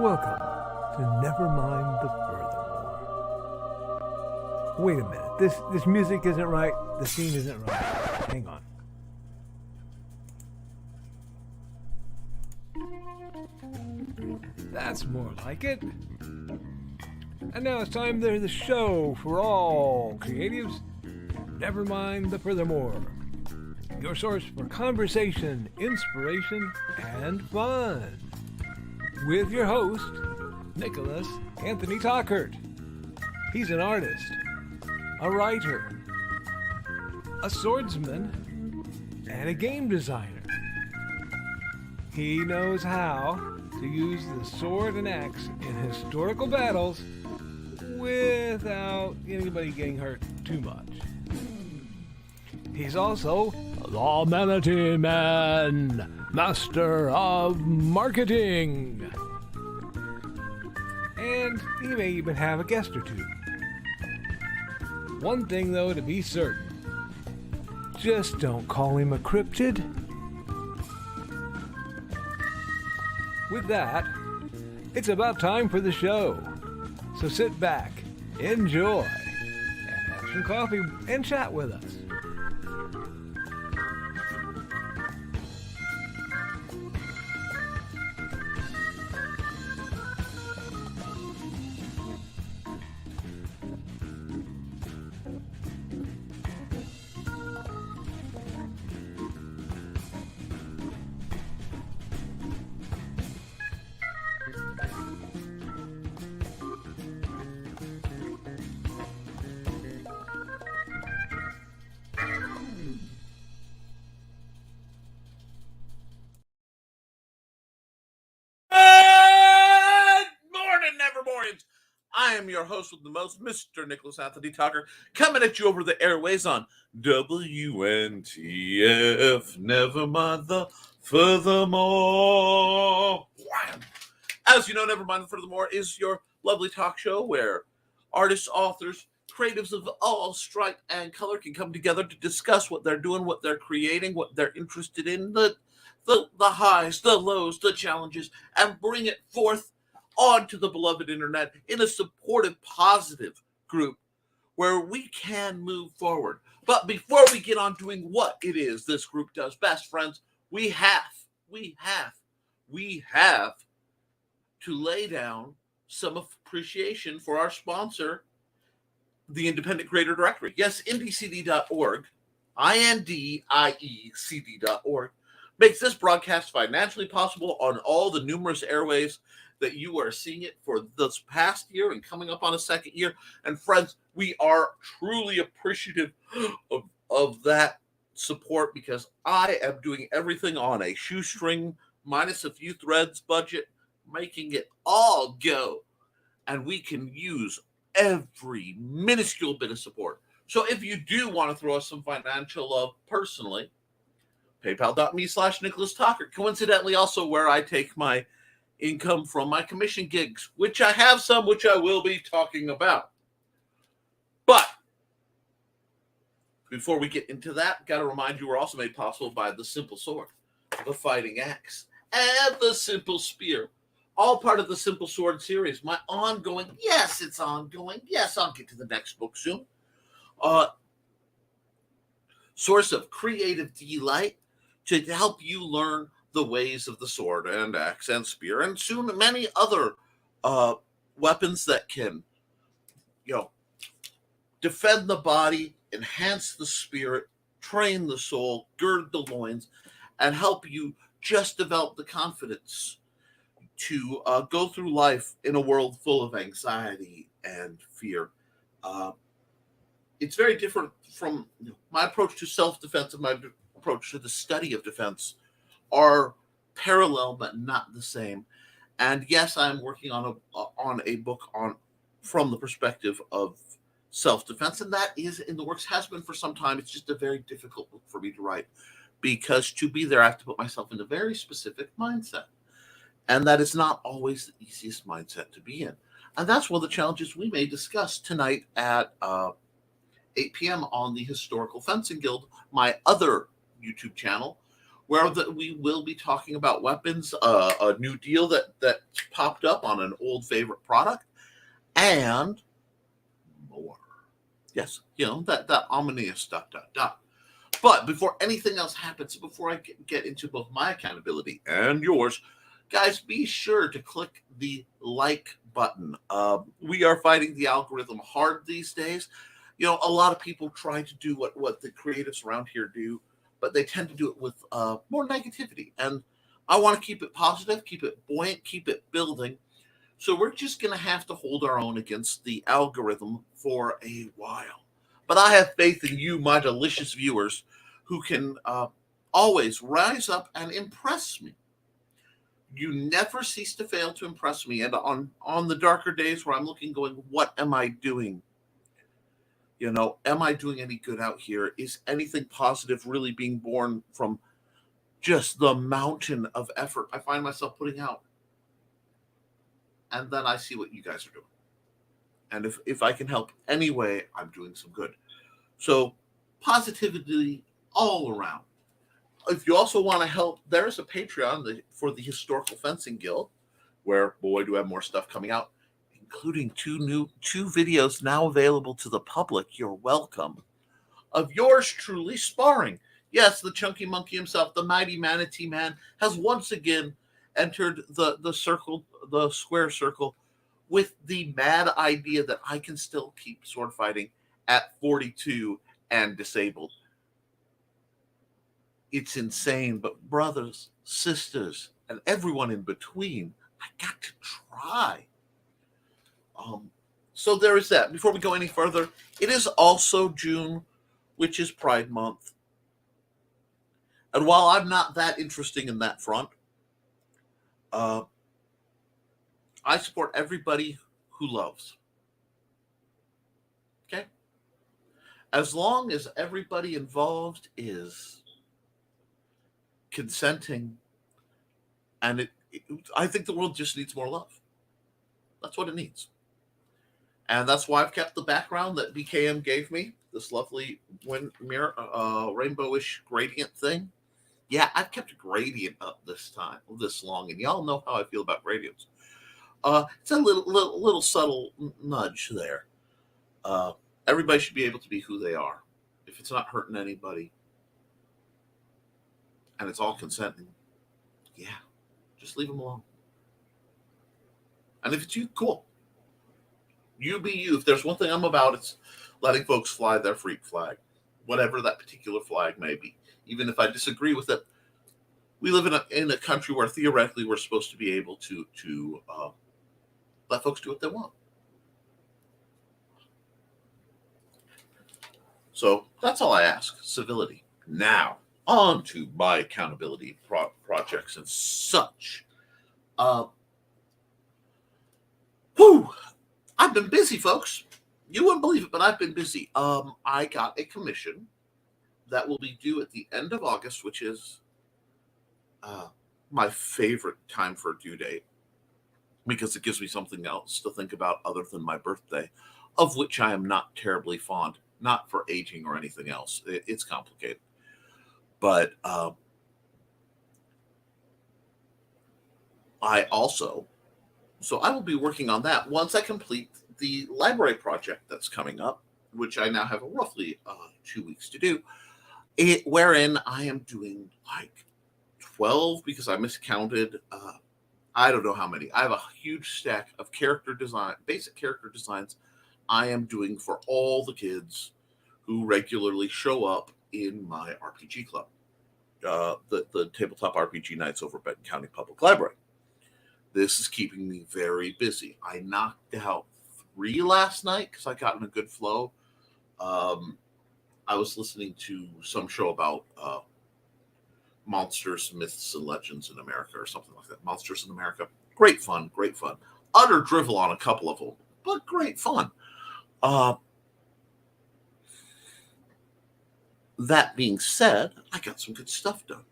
Welcome to Nevermind the Furthermore. Wait a minute, this music isn't right, the scene isn't right. Hang on. That's more like it. And now it's time for the show for all creatives. Nevermind the Furthermore. Your source for conversation, inspiration, and fun. With your host, Nicholas Anthony Tockert. He's an artist, a writer, a swordsman, and a game designer. He knows how to use the sword and axe in historical battles without anybody getting hurt too much. He's also the Manatee Man, master of marketing. And he may even have a guest or two. One thing, though, to be certain. Just don't call him a cryptid. With that, it's about time for the show. So sit back, enjoy, and have some coffee and chat with us. I am your host with the most, Mr. Nicholas Anthony Tockert, coming at you over the airways on WNTF, Nevermind the Furthermore. As you know, Nevermind the Furthermore is your lovely talk show where artists, authors, creatives of all stripe and color can come together to discuss what they're doing, what they're creating, what they're interested in, the highs, the lows, the challenges, and bring it forth onto the beloved internet in a supportive, positive group where we can move forward. But before we get on doing what it is this group does best, friends, we have to lay down some appreciation for our sponsor, the Independent Creator Directory. Yes, indiecd.org, INDIECD.org, makes this broadcast financially possible on all the numerous airways that you are seeing it for this past year and coming up on a second year. And friends, we are truly appreciative of that support because I am doing everything on a shoestring, minus a few threads budget, making it all go. And we can use every minuscule bit of support. So if you do want to throw us some financial love personally, paypal.me/Nicholas Tockert. Coincidentally, also where I take my income from my commission gigs, which I have some, which I will be talking about. But before we get into that, got to remind you we're also made possible by the Simple Sword, the Fighting Axe, and the Simple Spear. All part of the Simple Sword series. My ongoing, yes, it's ongoing. Yes, I'll get to the next book soon. Source of creative delight to help you learn the ways of the sword and axe and spear, and soon many other weapons that can, defend the body, enhance the spirit, train the soul, gird the loins, and help you just develop the confidence to go through life in a world full of anxiety and fear. It's very different from my approach to self-defense and my approach to the study of defense are parallel but not the same. And yes, I'm working on a book from the perspective of self-defense, and that is in the works, has been for some time. It's just a very difficult book for me to write because to be there, I have to put myself in a very specific mindset, and that is not always the easiest mindset to be in. And that's one of the challenges we may discuss tonight at 8 p.m. on the Historical Fencing Guild, my other YouTube channel, where we will be talking about weapons, a new deal that popped up on an old favorite product, and more. Yes, that ominous ... But before anything else happens, before I get into both my accountability and yours, guys, be sure to click the like button. We are fighting the algorithm hard these days. A lot of people try to do what the creatives around here do, but they tend to do it with more negativity. And I want to keep it positive, keep it buoyant, keep it building. So we're just going to have to hold our own against the algorithm for a while. But I have faith in you, my delicious viewers, who can always rise up and impress me. You never cease to fail to impress me. And on the darker days where I'm looking, going, what am I doing? Am I doing any good out here? Is anything positive really being born from just the mountain of effort I find myself putting out? And then I see what you guys are doing. And if I can help any way, I'm doing some good. So positivity all around. If you also want to help, there is a Patreon for the Historical Fencing Guild, where, boy, do I have more stuff coming out, including two videos now available to the public. You're welcome. Of yours truly sparring. Yes, the chunky monkey himself, the mighty manatee man, has once again entered the square circle, with the mad idea that I can still keep sword fighting at 42 and disabled. It's insane, but brothers, sisters, and everyone in between, I got to try. So there is that. Before we go any further, it is also June, which is Pride Month. And while I'm not that interesting in that front, I support everybody who loves. Okay? As long as everybody involved is consenting, and I think the world just needs more love. That's what it needs. And that's why I've kept the background that BKM gave me, this lovely rainbowish gradient thing. Yeah, I've kept a gradient up this long, and y'all know how I feel about gradients. It's a little subtle nudge there. Everybody should be able to be who they are. If it's not hurting anybody, and it's all consenting, yeah, just leave them alone. And if it's you, cool. You be you. If there's one thing I'm about, it's letting folks fly their freak flag, whatever that particular flag may be. Even if I disagree with it, we live in a country where theoretically we're supposed to be able to let folks do what they want. So that's all I ask, civility. Now, on to my accountability projects and such. I've been busy, folks. You wouldn't believe it, but I've been busy. I got a commission that will be due at the end of August, which is my favorite time for a due date, because it gives me something else to think about other than my birthday, of which I am not terribly fond, not for aging or anything else. It's complicated. But I will be working on that once I complete the library project that's coming up, which I now have roughly 2 weeks to do, wherein I am doing like 12, because I miscounted. I don't know how many. I have a huge stack of basic character designs I am doing for all the kids who regularly show up in my RPG club, the tabletop RPG nights over at Benton County Public Library. This is keeping me very busy. I knocked out 3 last night because I got in a good flow. I was listening to some show about monsters, myths, and legends in America, or something like that. Monsters in America. Great fun. Utter drivel on a couple of them, but great fun. That being said, I got some good stuff done.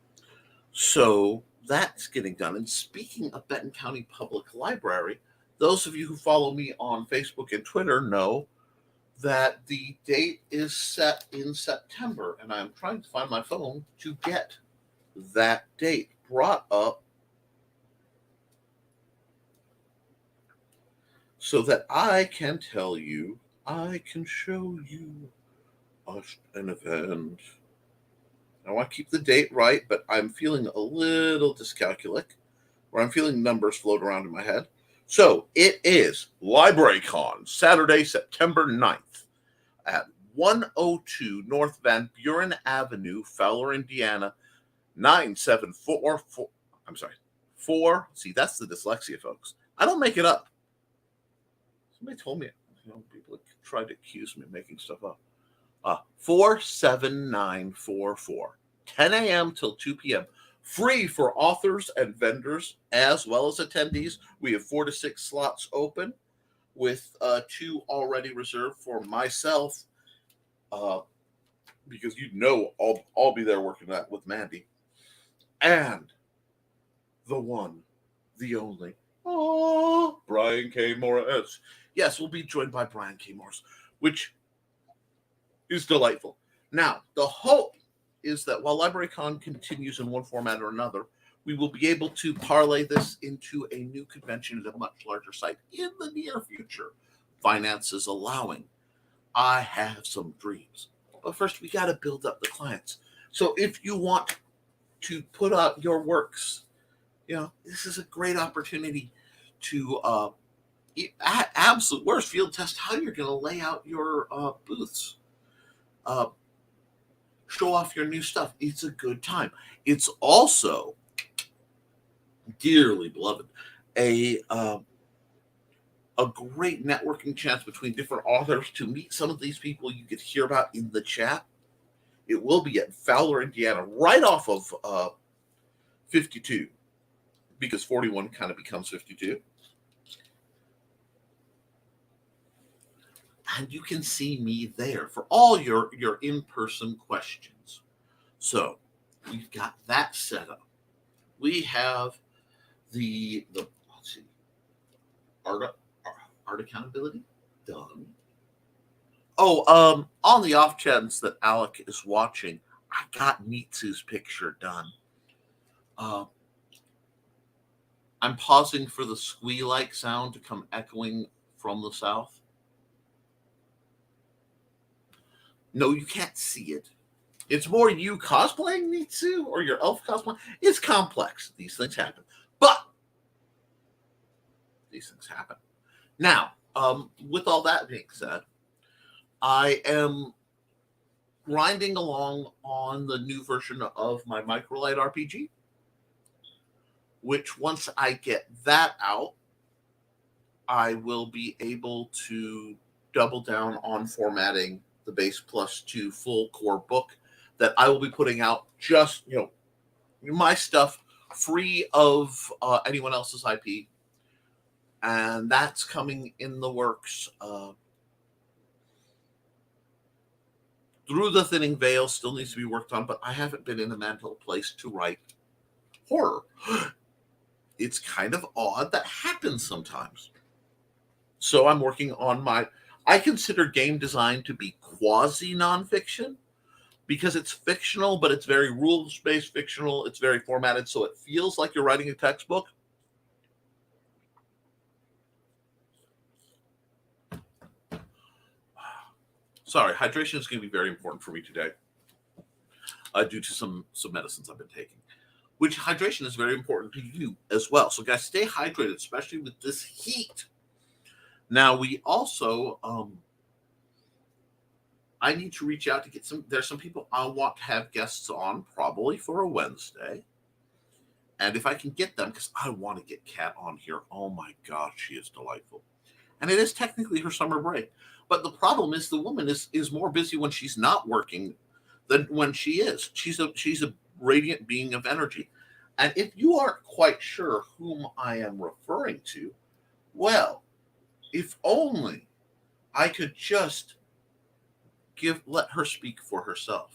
So that's getting done. And speaking of Benton County Public Library, those of you who follow me on Facebook and Twitter know that the date is set in September, and I'm trying to find my phone to get that date brought up so that I can tell you, I can show you an event. I want to keep the date right, but I'm feeling a little dyscalculic, or I'm feeling numbers float around in my head. So it is LibraryCon, Saturday, September 9th at 102 North Van Buren Avenue, Fowler, Indiana, 9744. I'm sorry, 4. See, that's the dyslexia, folks. I don't make it up. Somebody told me, people tried to accuse me of making stuff up. 47944. 10 a.m. till 2 p.m. Free for authors and vendors as well as attendees. We have 4 to 6 slots open, with 2 already reserved for myself, because I'll be there working that with Mandy, and the one, the only, Brian K. Morris. Yes, we'll be joined by Brian K. Morris, which is delightful. Now, the hope is that while LibraryCon continues in one format or another, we will be able to parlay this into a new convention at a much larger site in the near future, finances allowing. I have some dreams. But first, we got to build up the clients. So if you want to put out your works, this is a great opportunity to at absolute worst field test how you're going to lay out your booths. Show off your new stuff. It's a good time. It's also, dearly beloved, a great networking chance between different authors to meet some of these people you could hear about in the chat. It will be at Fowler, Indiana, right off of 52, because 41 kind of becomes 52. And you can see me there for all your in-person questions. So we've got that set up. We have the let's see, art accountability done. Oh, on the off chance that Alec is watching, I got Nitsu's picture done. I'm pausing for the squee-like sound to come echoing from the south. No, you can't see it. It's more you cosplaying Nitsu or your elf cosplay. It's complex. These things happen. But these things happen. Now, with all that being said, I am grinding along on the new version of my Microlight RPG, which once I get that out, I will be able to double down on formatting the base plus 2 full core book that I will be putting out, just my stuff, free of anyone else's IP, and that's coming in the works. Through the Thinning Veil still needs to be worked on, but I haven't been in a mental place to write horror. It's kind of odd. That happens sometimes. So I'm working on I consider game design to be quasi nonfiction, because it's fictional, but it's very rules-based fictional. It's very formatted, so it feels like you're writing a textbook. Sorry, hydration is going to be very important for me today, due to some medicines I've been taking, which hydration is very important to you as well. So guys, stay hydrated, especially with this heat. Now, we also, I need to reach out to get there's some people I want to have guests on, probably for a Wednesday. And if I can get them, because I want to get Kat on here. Oh my gosh, she is delightful. And it is technically her summer break. But the problem is the woman is more busy when she's not working than when she is. She's a radiant being of energy. And if you aren't quite sure whom I am referring to, well, if only I could just let her speak for herself.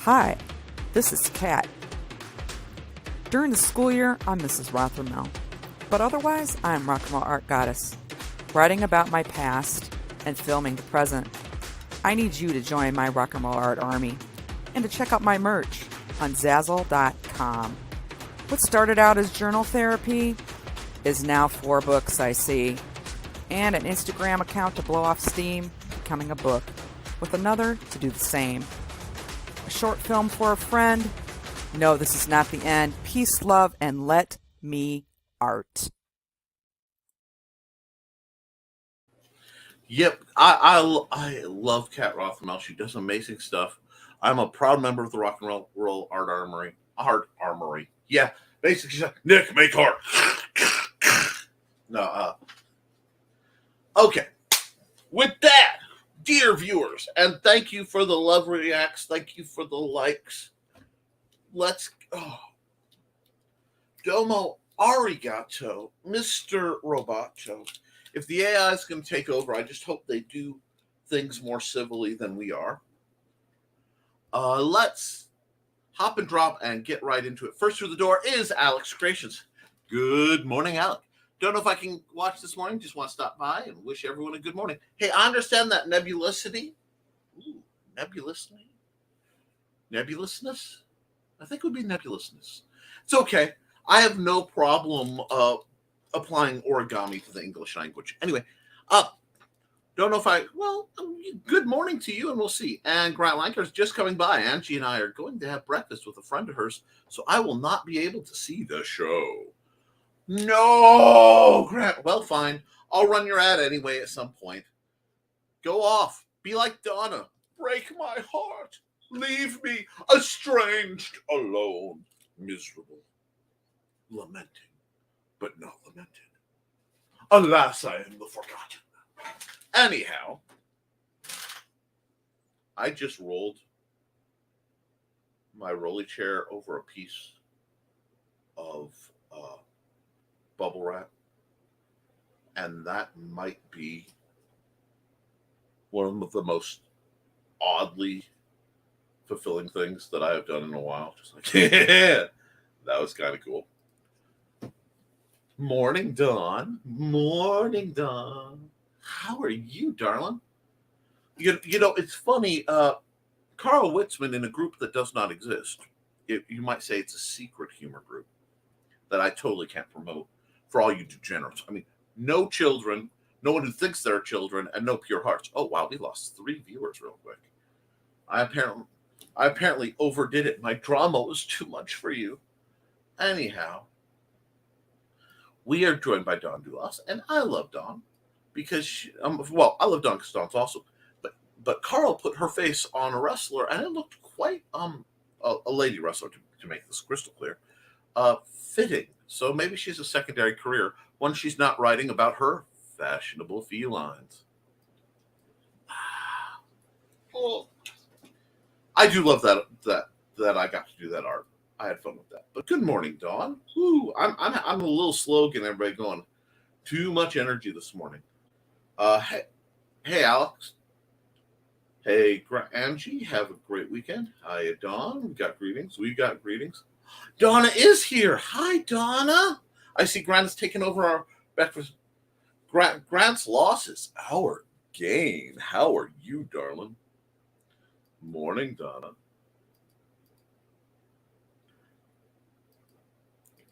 Hi, this is Kat. During the school year, I'm Mrs. Rothermel, but otherwise, I'm Rock and Roll Art Goddess, writing about my past and filming the present. I need you to join my Rock and Roll Art army and to check out my merch. on Zazzle.com. What started out as journal therapy is now 4 books, I see, and an Instagram account to blow off steam, becoming a book, with another to do the same. A short film for a friend. No, this is not the end. Peace, love, and let me art. Yep, I love Kat Rothmel. She does amazing stuff. I'm a proud member of the Rock and Roll Art Armory. Yeah, basically, she's like, Nick, make art. No, okay. With that, dear viewers, and thank you for the love reacts. Thank you for the likes. Domo arigato, Mr. Roboto. If the AI is going to take over, I just hope they do things more civilly than we are. Let's hop and drop and get right into it. First through the door is Alex Creations. Good morning, Alec. Don't know if I can watch this morning. Just want to stop by and wish everyone a good morning. Hey, I understand that nebulousness? I think it would be nebulousness. It's okay. I have no problem applying origami to the English language. Anyway, don't know if good morning to you, and we'll see. And Grant Lanker's just coming by. Angie and I are going to have breakfast with a friend of hers, so I will not be able to see the show. No, Grant. Well, fine. I'll run your ad anyway at some point. Go off. Be like Donna. Break my heart. Leave me estranged, alone, miserable, lamenting, but not lamented. Alas, I am the forgotten. Anyhow, I just rolled my rolly chair over a piece of bubble wrap, and that might be one of the most oddly fulfilling things that I have done in a while. Just like, yeah, that was kind of cool. Morning, Dawn. Morning, Dawn. How are you, darling? You know, it's funny. Carl Witzman, in a group that does not exist, you might say it's a secret humor group that I totally can't promote for all you degenerates. I mean, no children, no one who thinks they're children, and no pure hearts. Oh, wow, we lost 3 viewers real quick. I apparently overdid it. My drama was too much for you. Anyhow, we are joined by Dawn Dulas, and I love Dawn because I love Dawn because Dawn's awesome. But Carl put her face on a wrestler, and it looked quite a lady wrestler to make this crystal clear, fitting. So maybe she's a secondary career, one she's not writing about her fashionable felines. Well, I do love that I got to do that art. I had fun with that. But good morning, Dawn. Woo, I'm a little slow getting everybody going. Too much energy this morning. Hey, Alex. Hey, Angie. Have a great weekend. Hi, Dawn. We got greetings. Donna is here. Hi, Donna. I see Grant's taking over our breakfast. Grant's loss is our gain. How are you, darling? Morning, Donna.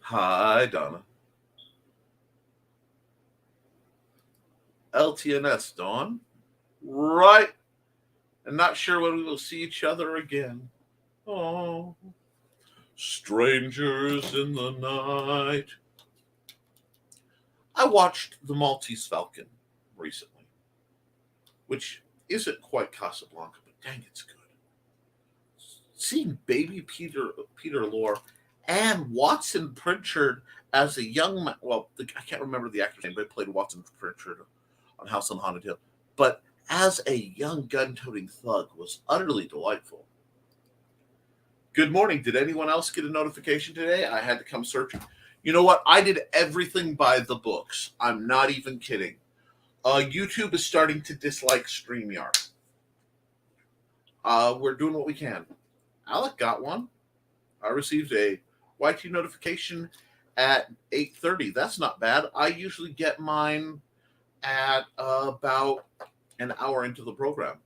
Hi, Donna. LTNS, Dawn. Right. And not sure when we will see each other again. Oh, strangers in the night. I watched The Maltese Falcon recently, which isn't quite Casablanca, but dang, it's good. Seeing baby Peter Lorre and Watson Pritchard as a young man. Well, I can't remember the actor's name, but he played Watson Pritchard on House on Haunted Hill. But as a young gun-toting thug was utterly delightful. Good morning. Did anyone else get a notification today? I had to come searching. You know what? I did everything by the books. I'm not even kidding. YouTube is starting to dislike StreamYard. We're doing what we can. Alec got one. I received a YT notification at 8:30. That's not bad. I usually get mine at about an hour into the program.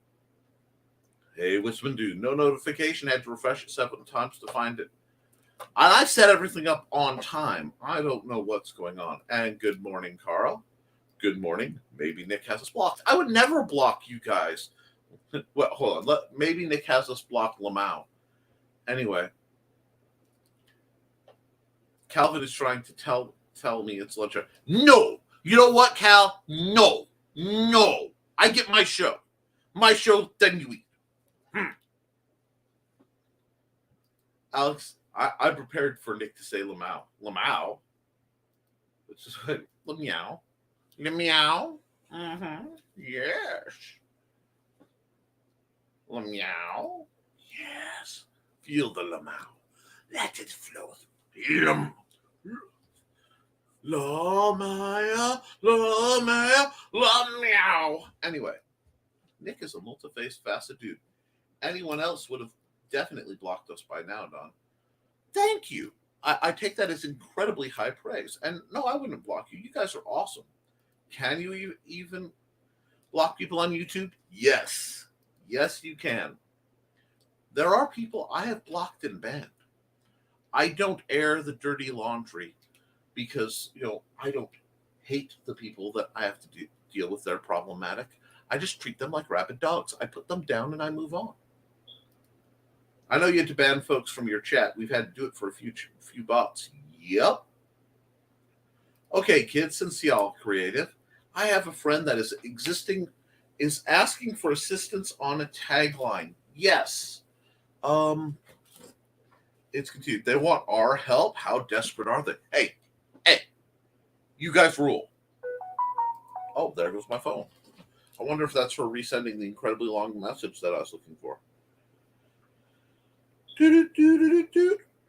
Hey, Wisman Dude. No notification. Had to refresh it several times to find it. And I set everything up on time. I don't know what's going on. And good morning, Carl. Good morning. Maybe Nick has us blocked. I would never block you guys. Well, hold on. Maybe Nick has us blocked Lamau. Anyway, Calvin is trying to tell me it's lunch. No. You know what, Cal? No. I get my show. My show, then you eat. Alex, I prepared for Nick to say Lamau. Lamau? Which is like, Lamau. Lamau? Mm-hmm. Yes. Lamau? Yes. Feel the Lamau. Let it flow. Lamau. Anyway, Nick is a multi-faced, facet dude. Anyone else would have definitely blocked us by now, Don. Thank you. I take that as incredibly high praise. And no, I wouldn't block you. You guys are awesome. Can you even block people on YouTube? Yes. Yes, you can. There are people I have blocked and banned. I don't air the dirty laundry because, I don't hate the people that I have to deal with. They're problematic. I just treat them like rabid dogs. I put them down and I move on. I know you had to ban folks from your chat. We've had to do it for a few bots. Yep. Okay, kids, since y'all creative, I have a friend that is asking for assistance on a tagline. Yes. It's continued. They want our help. How desperate are they? Hey, you guys rule. Oh, there goes my phone. I wonder if that's for resending the incredibly long message that I was looking for.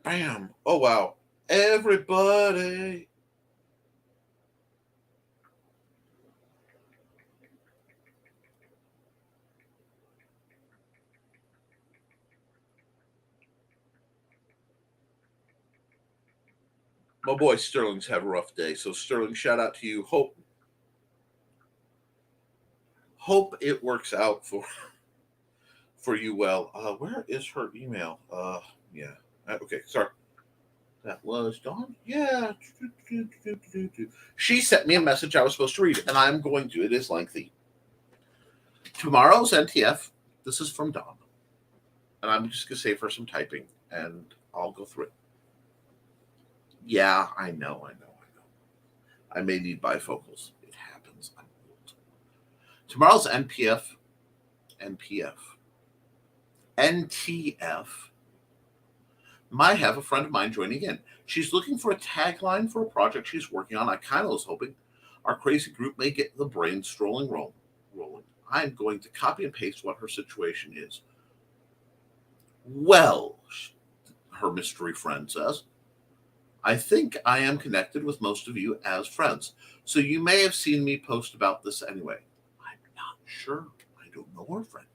Bam. Oh, wow. Everybody. My boy Sterling's had a rough day. So, Sterling, shout out to you. Hope it works out for you well. Where is her email? Yeah. Okay, sorry. That was Dawn? Yeah. She sent me a message I was supposed to read, and I'm going to. It is lengthy. Tomorrow's NTF. This is from Dawn. And I'm just going to save her some typing, and I'll go through it. Yeah, I know. I may need bifocals. It happens. I'm old. Tomorrow's NTF might have a friend of mine joining in. She's looking for a tagline for a project she's working on. I kind of was hoping our crazy group may get the brain rolling. I'm going to copy and paste what her situation is. Well, her mystery friend says, I think I am connected with most of you as friends, so you may have seen me post about this anyway. I'm not sure. I don't know her friend.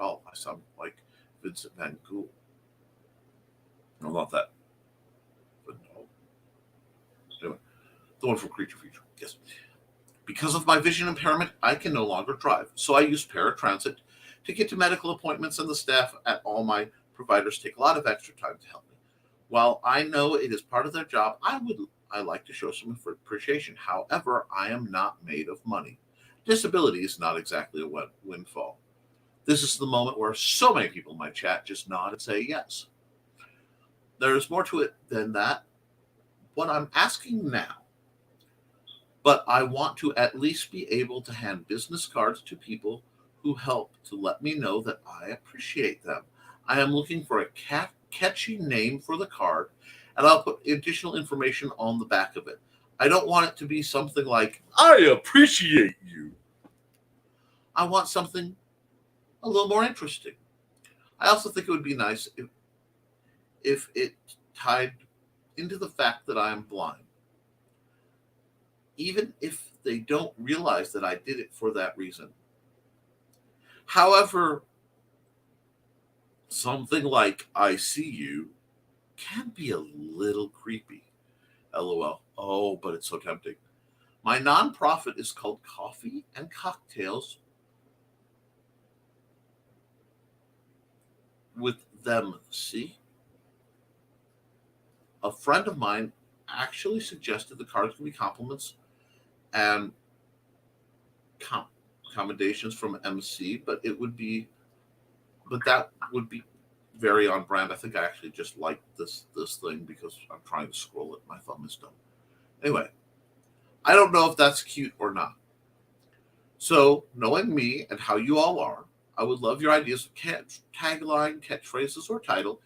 Oh, I sound like Vincent Van Gogh. No, not that. But no. Anyway, the one from Creature Feature. Yes. Because of my vision impairment, I can no longer drive, so I use paratransit to get to medical appointments, and the staff at all my providers take a lot of extra time to help me. While I know it is part of their job, I like to show some appreciation. However, I am not made of money. Disability is not exactly a windfall. This is the moment where so many people in my chat just nod and say yes. There is more to it than that. What I'm asking now, but I want to at least be able to hand business cards to people who help to let me know that I appreciate them. I am looking for a catchy name for the card, and I'll put additional information on the back of it. I don't want it to be something like, I appreciate you. I want something a little more interesting. I also think it would be nice if it tied into the fact that I am blind. Even if they don't realize that I did it for that reason. However, something like I see you can be a little creepy. LOL. Oh, but it's so tempting. My nonprofit is called Coffee and Cocktails with them. See? A friend of mine actually suggested the cards can be compliments and commendations from MC, but that would be very on brand. I think I actually just like this thing because I'm trying to scroll it. My thumb is dumb. Anyway, I don't know if that's cute or not. So, knowing me and how you all are, I would love your ideas of tagline, catchphrases, or title,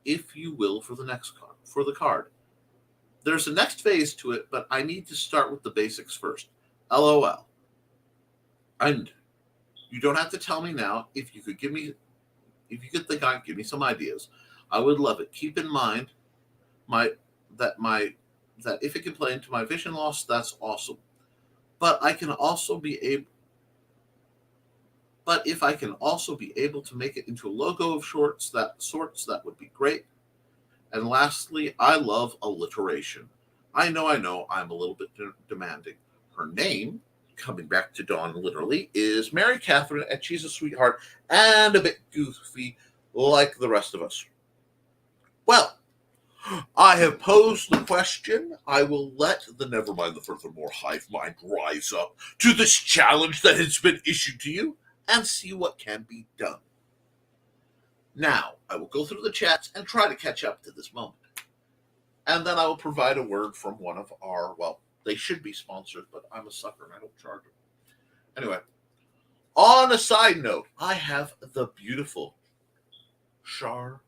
if you will, for the card. There's a next phase to it, but I need to start with the basics first. LOL. And you don't have to tell me now. If you could think on, give me some ideas. I would love it. Keep in mind that if it can play into my vision loss, that's awesome. But if I can also be able to make it into a logo of sorts, that would be great. And lastly, I love alliteration. I know, I'm a little bit demanding. Her name, coming back to Dawn literally, is Mary Catherine, and she's a sweetheart and a bit goofy like the rest of us. Well, I have posed the question. I will let the Nevermind the Furthermore hive mind rise up to this challenge that has been issued to you and see what can be done. Now, I will go through the chats and try to catch up to this moment. And then I will provide a word from one of our, they should be sponsored, but I'm a sucker and I don't charge them. Anyway, on a side note, I have the beautiful Charlotte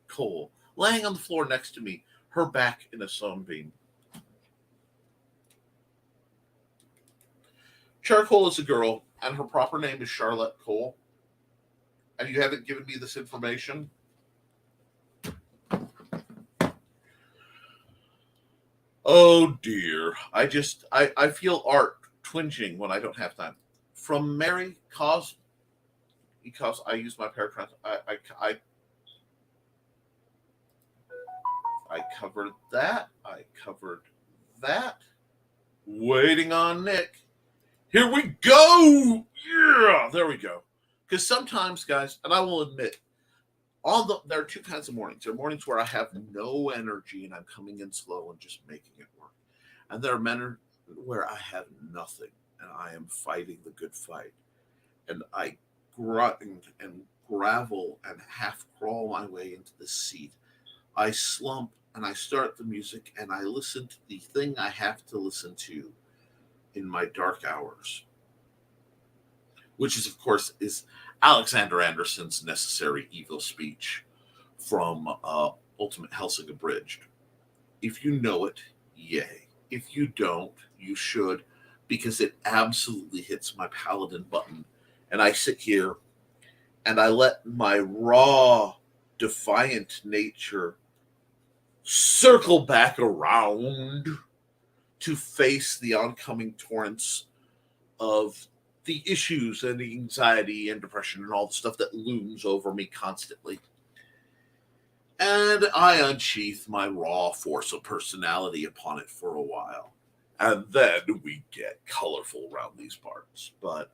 Cole laying on the floor next to me, her back in a sunbeam. Charcoal is a girl, and her proper name is Charlotte Cole. And you haven't given me this information? Oh dear. I feel art twinging when I don't have time. From Mary because I use my paratrans. I covered that. Waiting on Nick. Here we go. Yeah, there we go. Because sometimes, guys, and I will admit, there are two kinds of mornings. There are mornings where I have no energy and I'm coming in slow and just making it work. And there are men where I have nothing and I am fighting the good fight. And I grind and gravel and half crawl my way into the seat. I slump and I start the music and I listen to the thing I have to listen to in my dark hours. Which is, of course, is Alexander Anderson's Necessary Evil speech from Ultimate Helsing Abridged. If you know it, yay. If you don't, you should, because it absolutely hits my paladin button. And I sit here and I let my raw, defiant nature circle back around to face the oncoming torrents of the issues and the anxiety and depression and all the stuff that looms over me constantly. And I unsheath my raw force of personality upon it for a while. And then we get colorful around these parts. But,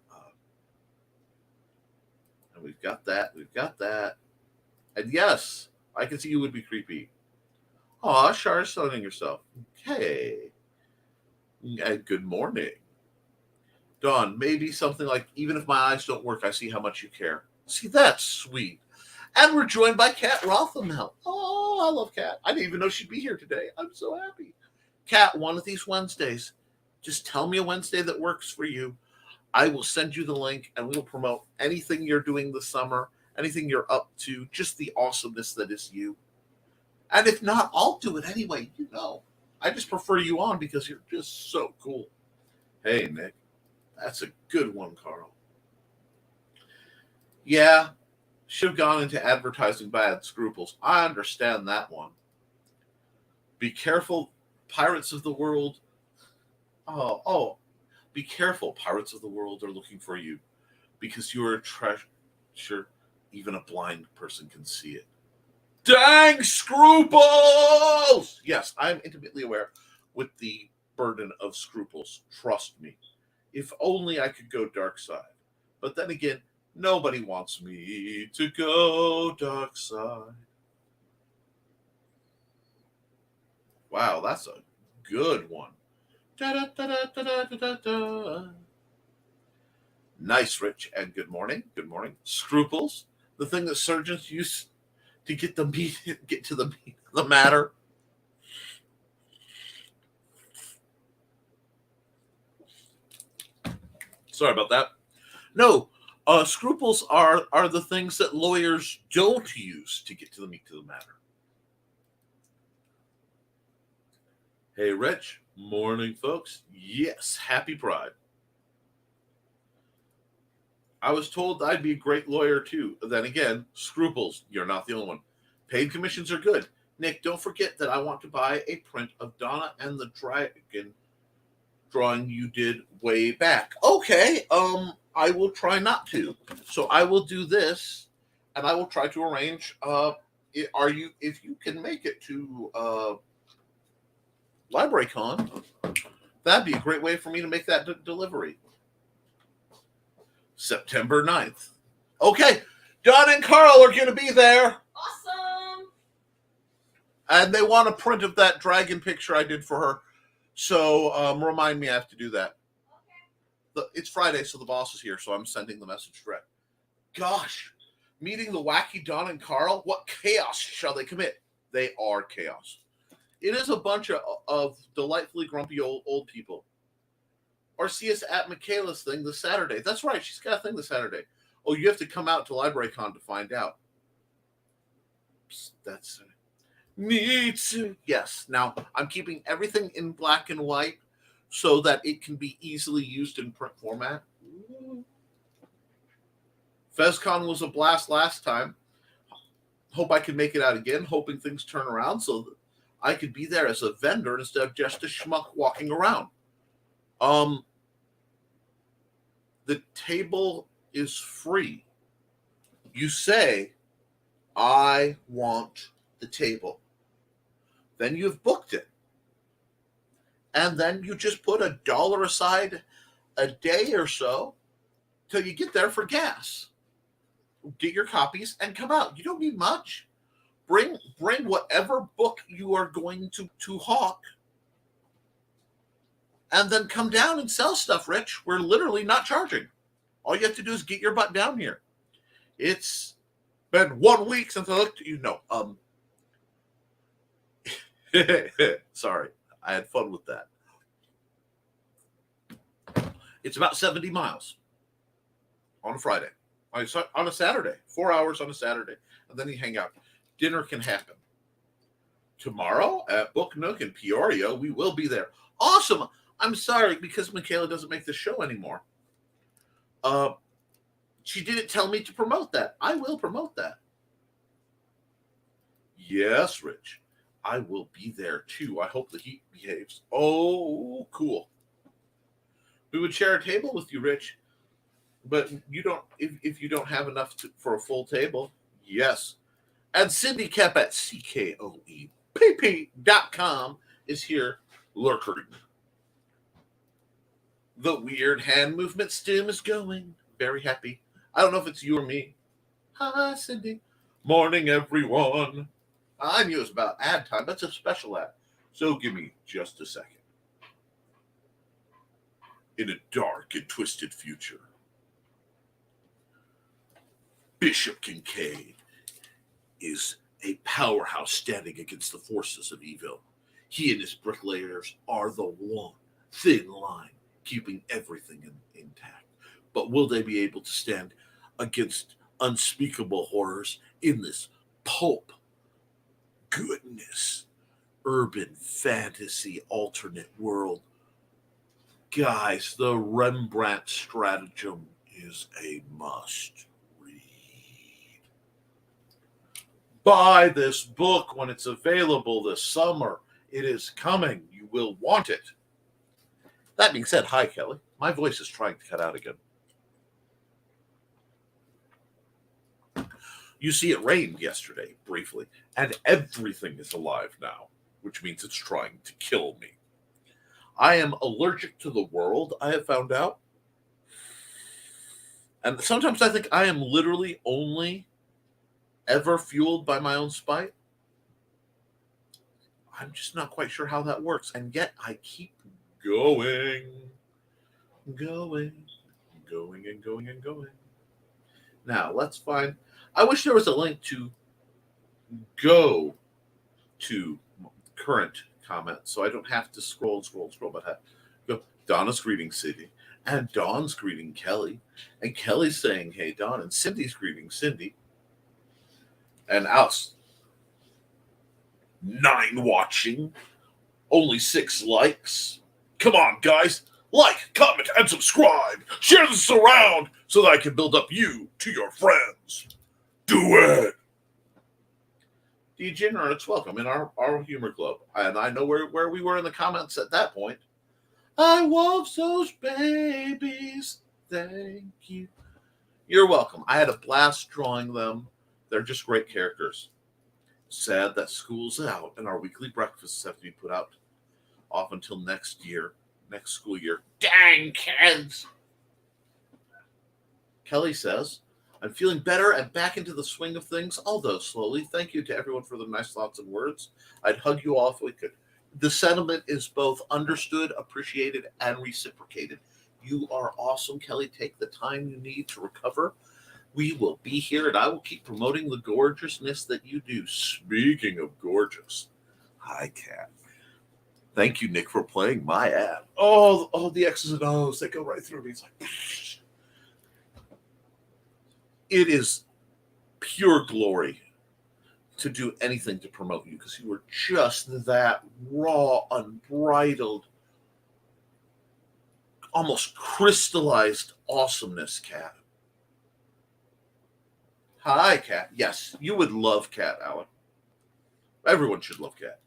and we've got that. And yes, I can see you would be creepy. Aw, Char's sunning yourself. Okay. And good morning. Dawn, maybe something like, even if my eyes don't work, I see how much you care. See, that's sweet. And we're joined by Kat Rothamel. Oh, I love Kat. I didn't even know she'd be here today. I'm so happy. Kat, one of these Wednesdays, just tell me a Wednesday that works for you. I will send you the link and we will promote anything you're doing this summer, anything you're up to, just the awesomeness that is you. And if not, I'll do it anyway. You know, I just prefer you on because you're just so cool. Hey, Nick. That's a good one, Carl. Yeah, should have gone into advertising bad scruples. I understand that one. Be careful, pirates of the world. Be careful, pirates of the world are looking for you because you're a treasure. Even a blind person can see it. Dang scruples! Yes, I'm intimately aware with the burden of scruples. Trust me. If only I could go dark side. But then again, Nobody wants me to go dark side. Wow, that's a good one. Da-da-da-da-da-da-da-da. Nice, Rich, and good morning. Good morning. Scruples, the thing that surgeons use to get to the meat of the matter. Sorry about that. No, scruples are the things that lawyers don't use to get to the meat of the matter. Hey, Rich. Morning, folks. Yes, happy Pride. I was told I'd be a great lawyer, too. Then again, scruples. You're not the only one. Paid commissions are good. Nick, don't forget that I want to buy a print of Donna and the Dragon drawing you did way back. Okay, I will try not to. So I will do this, and I will try to arrange. If you can make it to LibraryCon, that'd be a great way for me to make that delivery. September 9th. Okay, Don and Carl are going to be there. Awesome. And they want a print of that dragon picture I did for her. So remind me I have to do that. Okay. It's Friday, so the boss is here, so I'm sending the message direct. Gosh, meeting the wacky Don and Carl, what chaos shall they commit? They are chaos. It is a bunch of delightfully grumpy old people. Or see us at Michaela's thing this Saturday. That's right, she's got a thing this Saturday. Oh, you have to come out to LibraryCon to find out. That's me too. Yes. Now, I'm keeping everything in black and white so that it can be easily used in print format. FezCon was a blast last time. Hope I can make it out again, hoping things turn around so that I could be there as a vendor instead of just a schmuck walking around. The table is free. You say, I want the table. Then you've booked it. And then you just put $1 aside a day or so till you get there for gas. Get your copies and come out. You don't need much. Bring whatever book you are going to hawk. And then come down and sell stuff, Rich. We're literally not charging. All you have to do is get your butt down here. It's been 1 week since I looked at you. No, sorry. I had fun with that. It's about 70 miles on a Friday. On a Saturday. 4 hours on a Saturday. And then you hang out. Dinner can happen. Tomorrow at Book Nook in Peoria, we will be there. Awesome. I'm sorry because Michaela doesn't make the show anymore. She didn't tell me to promote that. I will promote that. Yes, Rich. I will be there too. I hope the heat behaves. Oh, cool. We would share a table with you, Rich. But you don't if you don't have enough for a full table. Yes. And Cindy Koepp at CKOEPP.com is here lurking. The weird hand movement stim is going. Very happy. I don't know if it's you or me. Hi, Cindy. Morning, everyone. I knew it was about ad time. That's a special ad. So give me just a second. In a dark and twisted future, Bishop Kincaid is a powerhouse standing against the forces of evil. He and his bricklayers are the one thin line keeping everything intact. But will they be able to stand against unspeakable horrors in this pulp goodness, urban fantasy alternate world? Guys, the Rembrandt stratagem is a must read. Buy this book when it's available this summer. It is coming. You will want it. That being said, hi, Kelly. My voice is trying to cut out again. You see, it rained yesterday, briefly, and everything is alive now, which means it's trying to kill me. I am allergic to the world, I have found out. And sometimes I think I am literally only ever fueled by my own spite. I'm just not quite sure how that works. And yet I keep going, going, going, and going, and going. Now, let's find. I wish there was a link to go to current comments so I don't have to scroll, but go Donna's greeting Cindy, and Dawn's greeting Kelly, and Kelly's saying, hey, Dawn, and Cindy's greeting Cindy, and us. 9 watching, only 6 likes. Come on, guys. Like, comment, and subscribe. Share this around so that I can build up you to your friends. Do it. Degenerates, welcome in our humor club. And I know where we were in the comments at that point. I love those babies. Thank you. You're welcome. I had a blast drawing them. They're just great characters. Sad that school's out and our weekly breakfasts have to be put out off until next school year. Dang, kids! Kelly says, I'm feeling better and back into the swing of things, although slowly. Thank you to everyone for the nice thoughts and words. I'd hug you all if we could. The sentiment is both understood, appreciated, and reciprocated. You are awesome, Kelly. Take the time you need to recover. We will be here, and I will keep promoting the gorgeousness that you do. Speaking of gorgeous, hi, Kat. Thank you, Nick, for playing my ad. Oh, the X's and O's, they go right through me. It's like, it is pure glory to do anything to promote you because you are just that raw, unbridled, almost crystallized awesomeness, Kat. Hi, Kat. Yes, you would love Kat, Alec. Everyone should love Kat.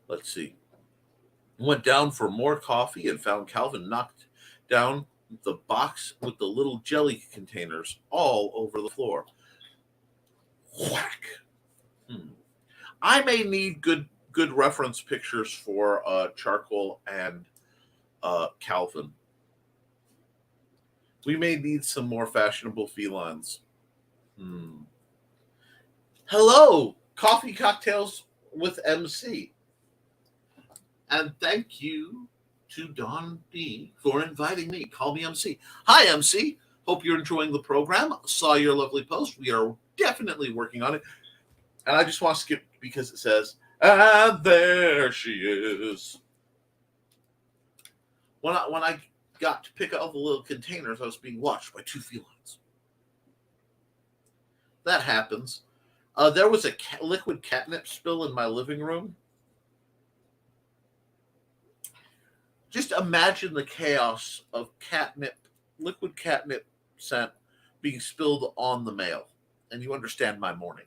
Let's see. Went down for more coffee and found Calvin knocked down the box with the little jelly containers all over the floor. Whack. I may need good reference pictures for Charcoal and Calvin. We may need some more fashionable felines. Hello, Coffee Cocktails with MC. And thank you to Don D for inviting me. Call me MC. Hi, MC. Hope you're enjoying the program. Saw your lovely post. We are definitely working on it. And I just want to skip because it says, and there she is. When I got to pick up the little containers, I was being watched by 2 felines. That happens. There was a liquid catnip spill in my living room. Just imagine the chaos of liquid catnip scent being spilled on the mail. And you understand my mourning.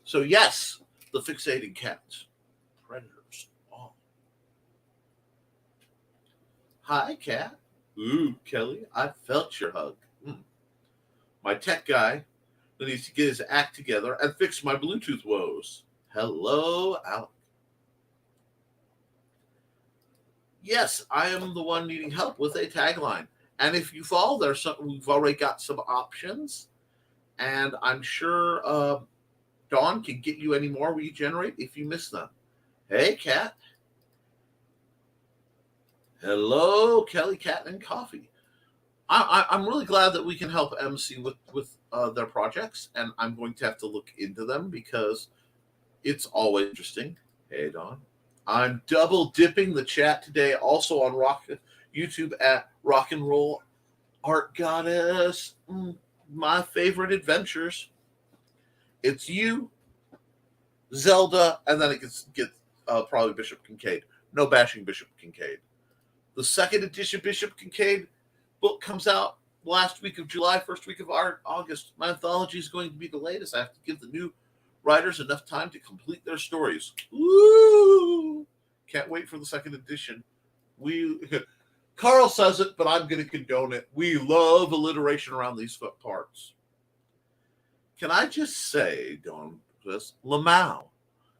So yes, the fixating cats. Predators. Oh. Hi, Kat. Ooh, Kelly, I felt your hug. My tech guy that needs to get his act together and fix my Bluetooth woes. Hello, Alec. Yes, I am the one needing help with a tagline. And if you fall, we've already got some options. And I'm sure Dawn can get you any more we generate if you miss them. Hey, Kat. Hello, Kelly, Kat, and Coffee. I'm really glad that we can help MC with their projects, and I'm going to have to look into them because it's always interesting. Hey, Dawn. I'm double dipping the chat today, also on YouTube at Rock and Roll Art Goddess. My favorite adventures. It's you, Zelda, and then it gets probably Bishop Kincaid. No bashing Bishop Kincaid. The second edition Bishop Kincaid book comes out last week of July, first week of August. My anthology is going to be the latest. I have to give the new writers enough time to complete their stories. Woo! Can't wait for the second edition. Carl says it, but I'm going to condone it. We love alliteration around these parts. Can I just say, Dawn, Lamau?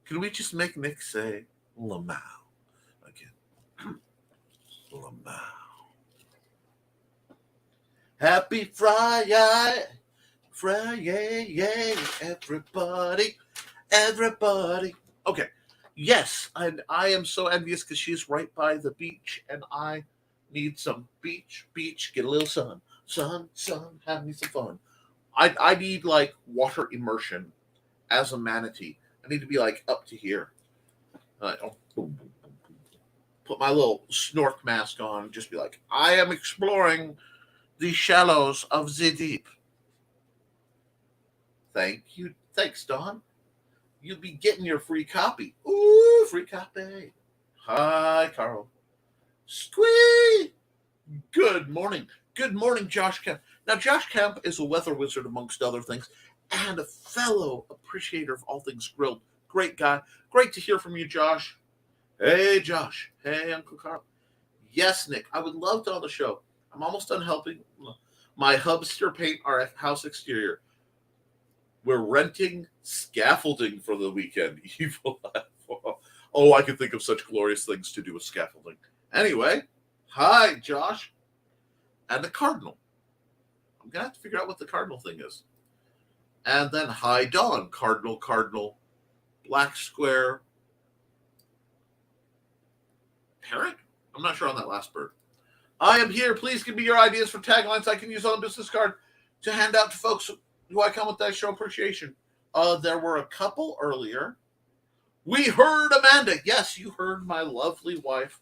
Can we just make Nick say Lamau again? Lamau. Happy Friday, Friday, everybody, everybody. Okay, yes, and I am so envious because she's right by the beach, and I need some beach, get a little sun, have me some fun. I need like water immersion as a manatee. I need to be like up to here. I'll put my little snork mask on and just be like, I am exploring the shallows of the deep. Thank you. Thanks, Don. You'll be getting your free copy. Ooh, free copy. Hi, Carl. Squee! Good morning. Good morning, Josh Kemp. Now, Josh Kemp is a weather wizard, amongst other things, and a fellow appreciator of all things grilled. Great guy. Great to hear from you, Josh. Hey, Josh. Hey, Uncle Carl. Yes, Nick. I would love to on the show. I'm almost done helping my hubster paint our house exterior. We're renting scaffolding for the weekend. Evil. Oh, I can think of such glorious things to do with scaffolding. Anyway, hi, Josh. And the cardinal. I'm going to have to figure out what the cardinal thing is. And then hi, Dawn. Cardinal, black square, parrot? I'm not sure on that last bird. I am here. Please give me your ideas for taglines I can use on a business card to hand out to folks who I come with that show appreciation. There were a couple earlier. We heard Amanda. Yes, you heard my lovely wife,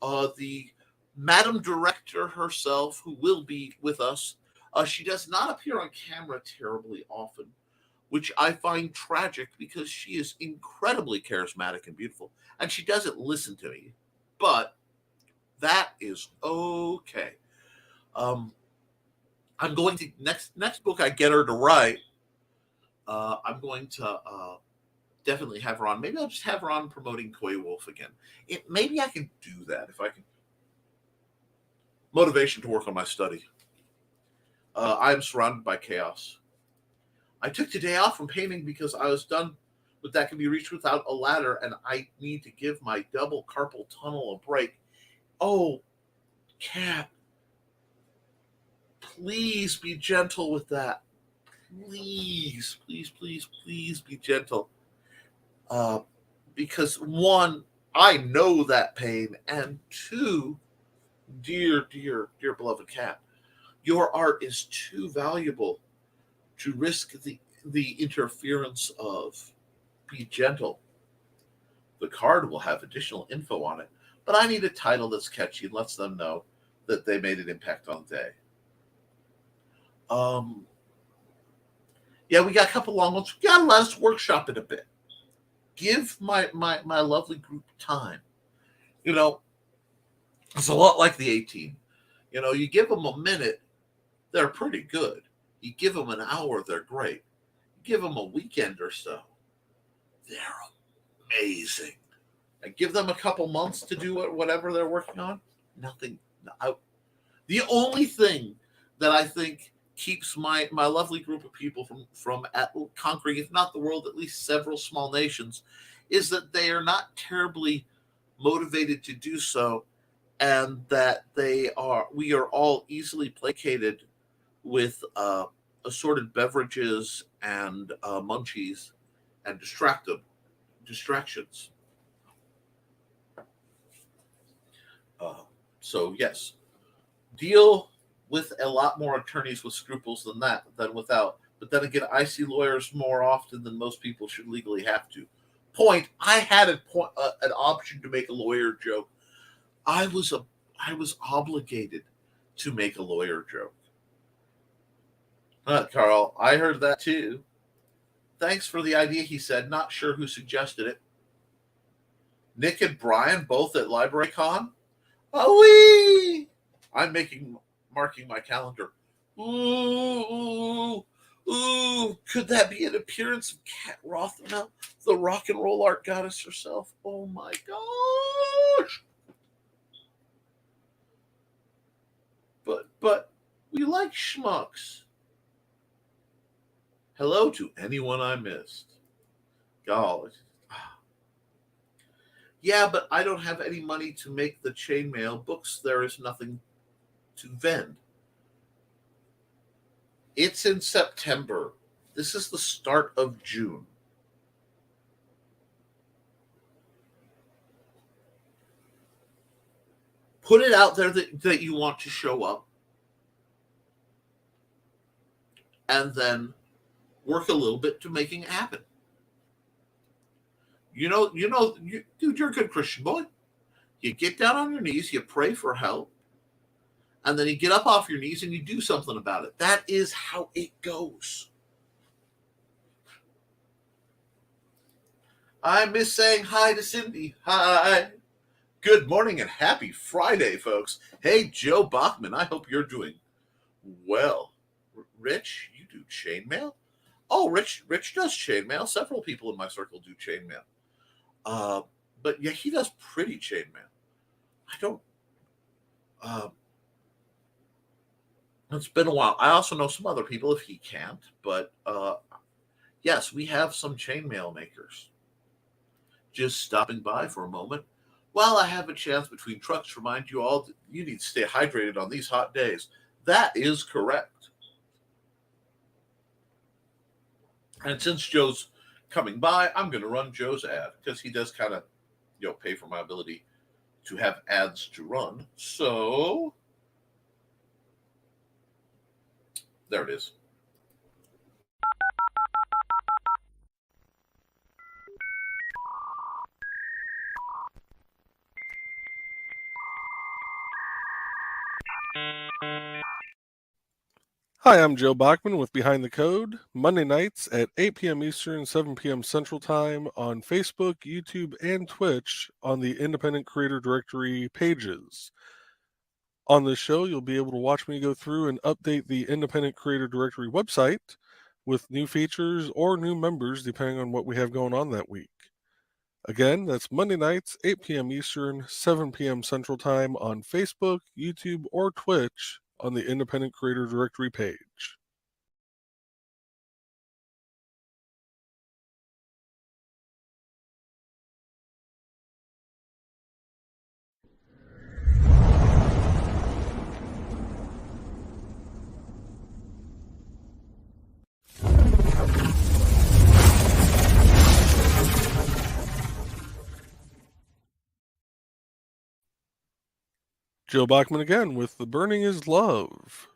the Madam Director herself, who will be with us. She does not appear on camera terribly often, which I find tragic because she is incredibly charismatic and beautiful, and she doesn't listen to me. But that is okay. I'm going to next book I get her to write. I'm going to definitely have her on. Maybe I'll just have her on promoting Koepp again. Maybe I can do that if I can. Motivation to work on my study. I am surrounded by chaos. I took today off from painting because I was done with that can be reached without a ladder, and I need to give my double carpal tunnel a break. Oh, Cat, please be gentle with that. Please be gentle. Because one, I know that pain, and two, dear beloved Cat, your art is too valuable to risk the interference of. Be gentle. The card will have additional info on it, but I need a title that's catchy and lets them know that they made an impact on the day. Yeah, we got a couple long ones. We got to let us workshop it a bit. Give my lovely group time. You know, it's a lot like the 18. You know, you give them a minute, they're pretty good. You give them an hour, they're great. You give them a weekend or so, they're amazing. And give them a couple months to do whatever they're working on. Nothing. The only thing that I think keeps my lovely group of people from conquering, if not the world, at least several small nations, is that they are not terribly motivated to do so, and that we are all easily placated with assorted beverages and munchies and distractions. So yes, deal with a lot more attorneys with scruples than without. But then again, I see lawyers more often than most people should legally have to. I had an option to make a lawyer joke. I was obligated to make a lawyer joke. Carl, I heard that too. Thanks for the idea, he said. Not sure who suggested it. Nick and Brian, both at LibraryCon? Oh, I'm marking my calendar. Ooh. Could that be an appearance of Kat Rothmel, the rock and roll art goddess herself? Oh my gosh. But we like schmucks. Hello to anyone I missed. Golly. Yeah, but I don't have any money to make the chainmail books. There is nothing to vend. It's in September. This is the start of June. Put it out there that you want to show up, and then work a little bit to making it happen. Dude, you're a good Christian boy. You get down on your knees, you pray for help, and then you get up off your knees and you do something about it. That is how it goes. I miss saying hi to Cindy. Hi. Good morning and happy Friday, folks. Hey, Joe Bachman, I hope you're doing well. Rich, you do chainmail? Oh, Rich does chainmail. Several people in my circle do chainmail. But yeah, he does pretty chainmail. I don't. It's been a while. I also know some other people if he can't, but yes, we have some chainmail makers. Just stopping by for a moment while I have a chance between trucks to remind you all that you need to stay hydrated on these hot days. That is correct. And since Joe's coming by, I'm going to run Joe's ad because he does kind of, pay for my ability to have ads to run. So there it is. Hi, I'm Joe Bachman with Behind the Code, Monday nights at 8 p.m. Eastern, 7 p.m. Central Time on Facebook, YouTube, and Twitch on the Independent Creator Directory pages. On this show, you'll be able to watch me go through and update the Independent Creator Directory website with new features or new members depending on what we have going on that week. Again, that's Monday nights, 8 p.m. Eastern, 7 p.m. Central Time on Facebook, YouTube, or Twitch on the Independent Creator Directory page. Joe Bachman again with The Burning is Love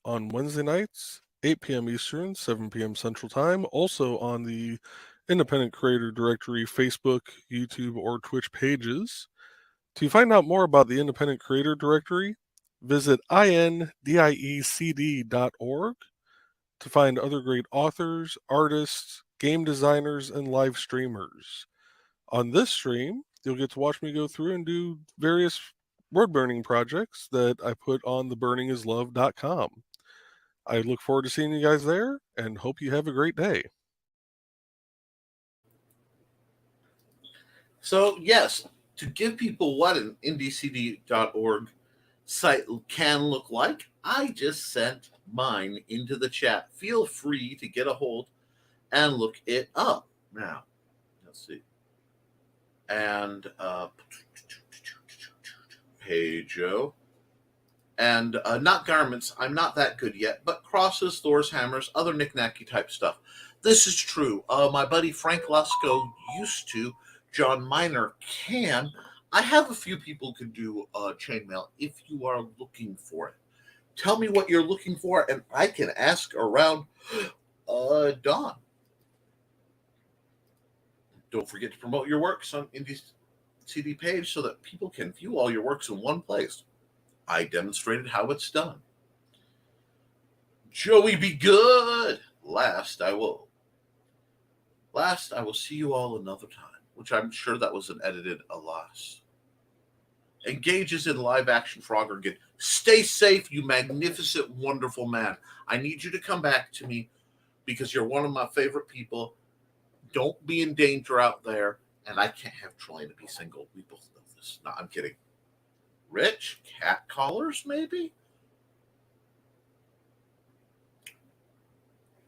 on Wednesday nights, 8 p.m. Eastern, 7 p.m. Central Time, also on the Independent Creator Directory Facebook, YouTube, or Twitch pages. To find out more about the Independent Creator Directory, visit indiecd.org to find other great authors, artists, game designers, and live streamers. On this stream, you'll get to watch me go through and do various word burning projects that I put on theburningislove.com. I look forward to seeing you guys there and hope you have a great day. So, yes, to give people what an indiecd.org site can look like, I just sent mine into the chat. Feel free to get a hold and look it up. Now, let's see. And hey, Joe. And not garments. I'm not that good yet, but crosses, Thor's hammers, other knick-knacky type stuff. This is true. My buddy Frank Lusco used to. John Miner can. I have a few people who can do chainmail if you are looking for it. Tell me what you're looking for, and I can ask around Dawn. Don't forget to promote your works on Indie CD page so that people can view all your works in one place. I demonstrated how it's done. Joey, be good. Last I will see you all another time, which I'm sure that was an edited alas. Engages in live action Frogger again. Stay safe, you magnificent, wonderful man. I need you to come back to me because you're one of my favorite people. Don't be in danger out there. And I can't have Troy to be single. We both know this. No, I'm kidding. Rich? Cat collars, maybe?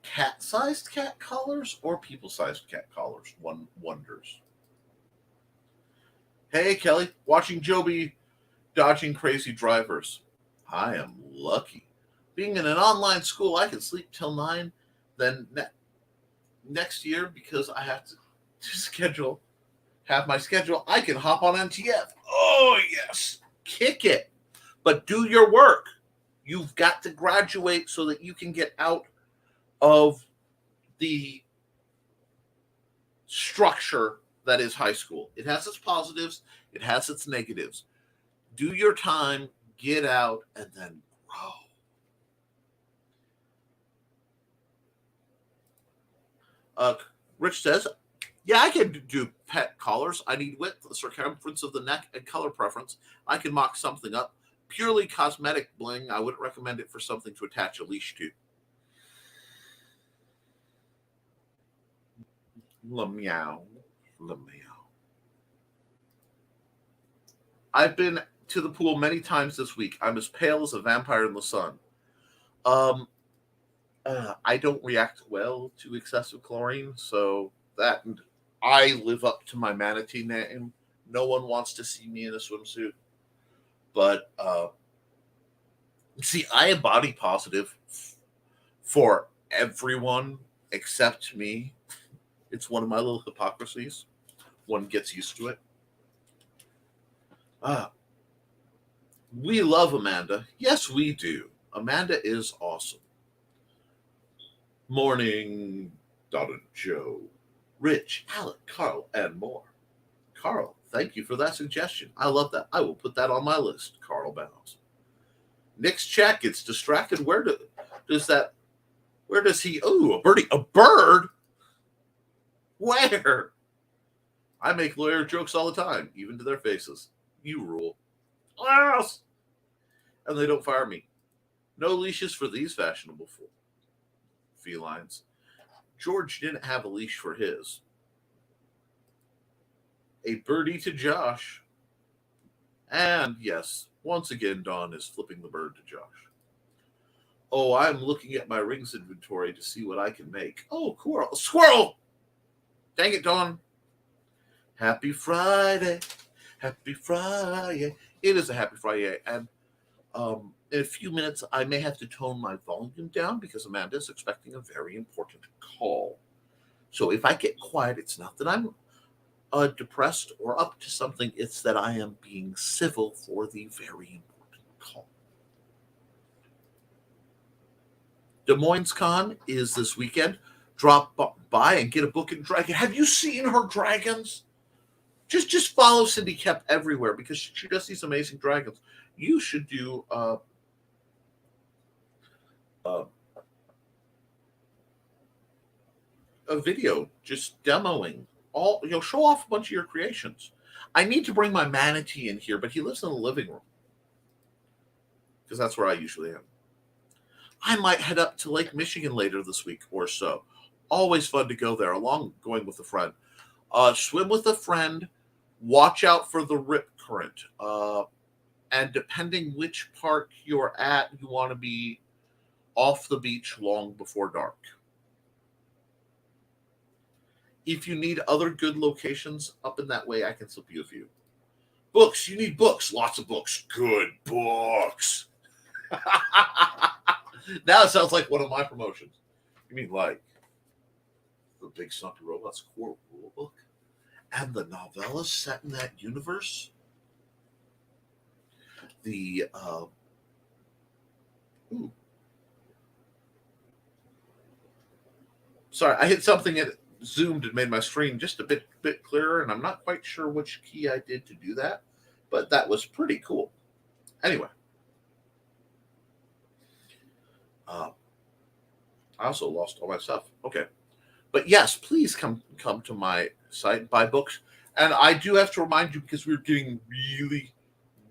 Cat-sized cat collars or people-sized cat collars? One wonders. Hey, Kelly. Watching Joby dodging crazy drivers. I am lucky. being in an online school, I can sleep till 9. Then next year, because I have to have my schedule, I can hop on Ntf. Oh, yes. Kick it. But do your work. You've got to graduate so that you can get out of the structure that is high school. It has its positives. It has its negatives. Do your time, get out, and then grow. Rich says, yeah, I can do pet collars. I need width, the circumference of the neck, and color preference. I can mock something up. Purely cosmetic bling, I wouldn't recommend it for something to attach a leash to. Meow. I've been to the pool many times this week. I'm as pale as a vampire in the sun. I don't react well to excessive chlorine, so that I live up to my manatee name. No one wants to see me in a swimsuit. But see, I am body positive for everyone except me. It's one of my little hypocrisies. One gets used to it. We love Amanda. Yes, we do. Amanda is awesome. Morning, Donna Joe, Rich, Alec, Carl, and more. Carl, thank you for that suggestion. I love that. I will put that on my list. Carl Bounds. Nick's chat gets distracted. Where does he? Oh, a birdie. A bird? Where? I make lawyer jokes all the time, even to their faces. You rule. Yes! And they don't fire me. No leashes for these fashionable felines. George didn't have a leash for his. A birdie to Josh. And yes, once again, Dawn is flipping the bird to Josh. Oh, I'm looking at my rings inventory to see what I can make. Oh, cool. Squirrel! Dang it, Dawn. Happy Friday. Happy Friday. It is a happy Friday. And in a few minutes, I may have to tone my volume down because Amanda is expecting a very important call. So if I get quiet, it's not that I'm depressed or up to something. It's that I am being civil for the very important call. Des Moines Con is this weekend. Drop by and get a book in dragon. Have you seen her dragons? Just follow Cindy Koepp everywhere because she does these amazing dragons. You should do a video just demoing all. Show off a bunch of your creations. I need to bring my manatee in here, but he lives in the living room because that's where I usually am. I might head up to Lake Michigan later this week or so. Always fun to go there, going with a friend. Swim with a friend. Watch out for the rip current. And depending which park you're at, you want to be off the beach long before dark. If you need other good locations up in that way, I can slip you a few. Books. You need books. Lots of books. Good books. Now it sounds like one of my promotions. You mean like the Big Stumpy Robots core rule book? And the novellas set in that universe? Sorry, I hit something that zoomed and made my screen just a bit clearer, and I'm not quite sure which key I did to do that, but that was pretty cool. Anyway. I also lost all my stuff. Okay. But yes, please come to my site and buy books. And I do have to remind you because we're getting really,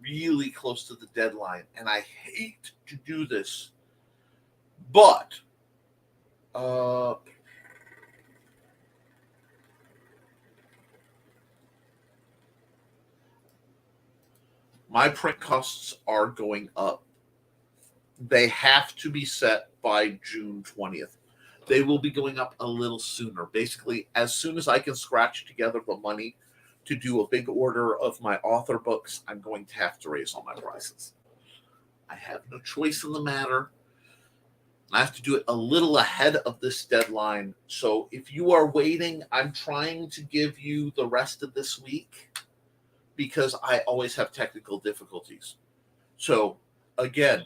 really close to the deadline. And I hate to do this. But my print costs are going up. They have to be set by June 20th. They will be going up a little sooner. Basically, as soon as I can scratch together the money to do a big order of my author books, I'm going to have to raise all my prices. I have no choice in the matter. I have to do it a little ahead of this deadline. So if you are waiting, I'm trying to give you the rest of this week because I always have technical difficulties. So again,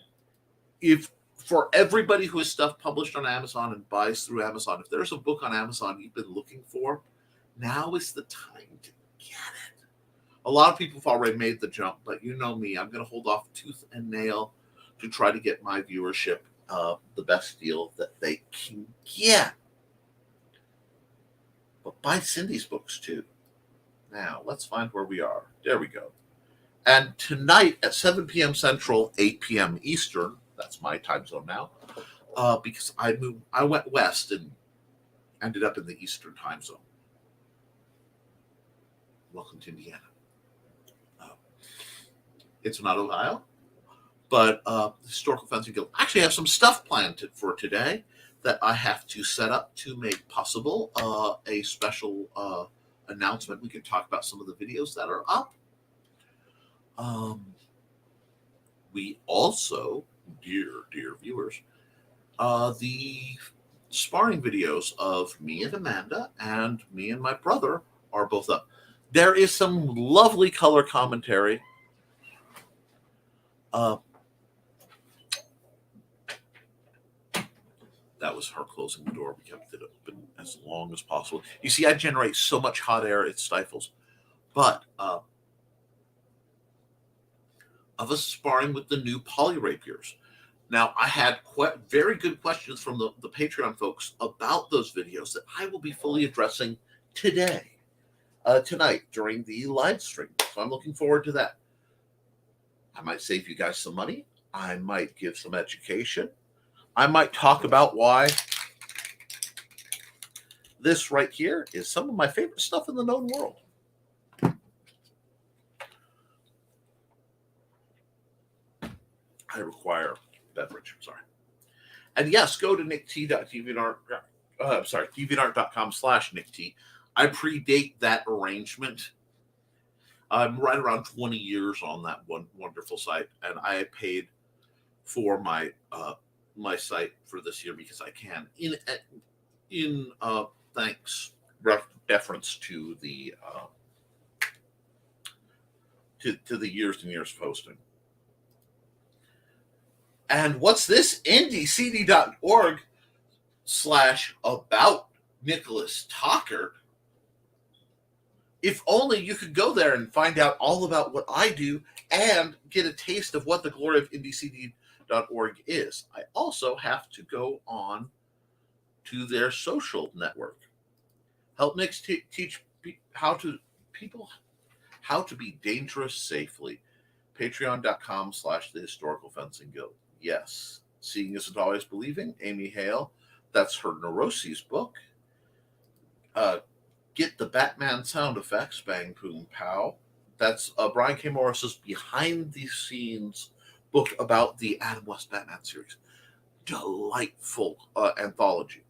if for everybody who has stuff published on Amazon and buys through Amazon, if there's a book on Amazon you've been looking for, now is the time to get it. A lot of people have already made the jump, but you know me, I'm going to hold off tooth and nail to try to get my viewership the best deal that they can get. But buy Cindy's books too. Now, let's find where we are. There we go. And tonight at 7 p.m. Central, 8 p.m. Eastern, that's my time zone now, because I went west and ended up in the Eastern time zone. Welcome to Indiana. It's not Ohio, but the Historical Fencing Guild actually have some stuff planned for today that I have to set up to make possible a special announcement. We can talk about some of the videos that are up. We also, dear viewers, the sparring videos of me and Amanda and me and my brother are both up. There is some lovely color commentary. That was her closing the door. We kept it open as long as possible. You see, I generate so much hot air, it stifles. But of us sparring with the new poly rapiers. Now, I had very good questions from the Patreon folks about those videos that I will be fully addressing tonight, during the live stream. So I'm looking forward to that. I might save you guys some money. I might give some education. I might talk about why this right here is some of my favorite stuff in the known world. I require beverage. Sorry. And yes, go to deviantart.com/NickT. I predate that arrangement. I'm right around 20 years on that one wonderful site, and I paid for my my site for this year because I can in thanks deference to the to the years and years posting. And what's this? indcd.org/about Nicholas Tockert. If only you could go there and find out all about what I do and get a taste of what the glory of indcd.org is. I also have to go on to their social network. Help Nick teach how to be dangerous safely. Patreon.com/the Historical Fencing Guild. Yes, Seeing Isn't Always Believing. Amy Hale. That's her Neuroses book. Get the Batman sound effects. Bang, boom, pow. That's Brian K. Morris's behind the scenes book about the Adam West Batman series. Delightful anthology.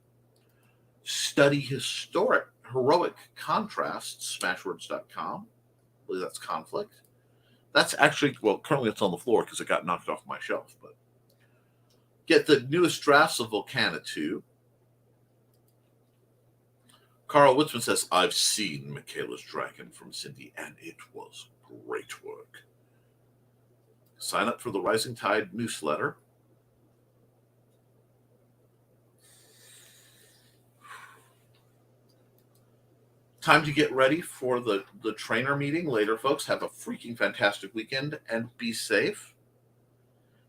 Study heroic contrasts. Smashwords.com. I believe that's conflict. That's actually, well, currently it's on the floor because it got knocked off my shelf. But get the newest drafts of Volcana 2. Carl Witzman says, I've seen Michaela's Dragon from Cindy, and it was great work. Sign up for the Rising Tide newsletter. Time to get ready for the trainer meeting later, folks. Have a freaking fantastic weekend and be safe.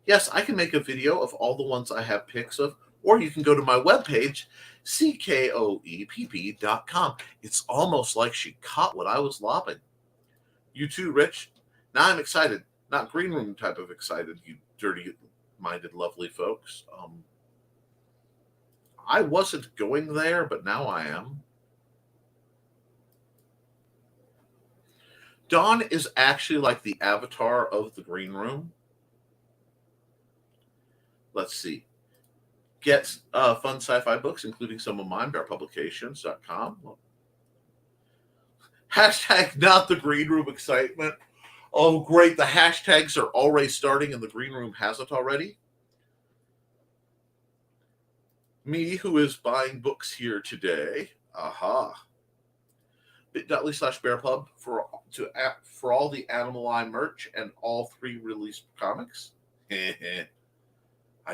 Yes, I can make a video of all the ones I have pics of, or you can go to my webpage, CKOEPP.com. It's almost like she caught what I was lobbing. You too, Rich. Now I'm excited. Not green room type of excited, you dirty-minded, lovely folks. I wasn't going there, but now I am. Dawn is actually like the avatar of the green room. Let's see. Get fun sci-fi books, including some of mine, bearpublications.com. Hashtag not the green room excitement. Oh, great. The hashtags are already starting and the green room hasn't already. Me, who is buying books here today. Aha. bit.ly/bearpub for all the Animal Eye merch and all 3 released comics. I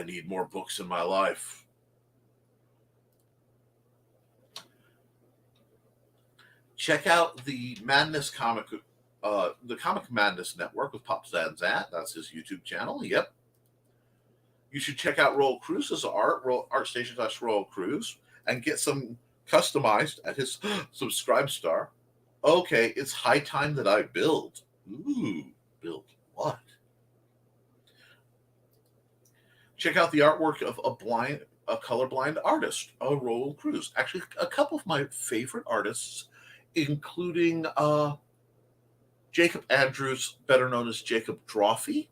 need more books in my life. Check out the Madness the Comic Madness Network with Pop Zanzat. That's his YouTube channel. Yep. You should check out Royal Cruz's ArtStation/Royal Cruz and get some customized at his Subscribe Star. Okay, it's high time that I build. Ooh, build what? Check out the artwork of a colorblind artist, Royal Cruz. Actually, a couple of my favorite artists, including Jacob Andrews, better known as Jacob Drawfee,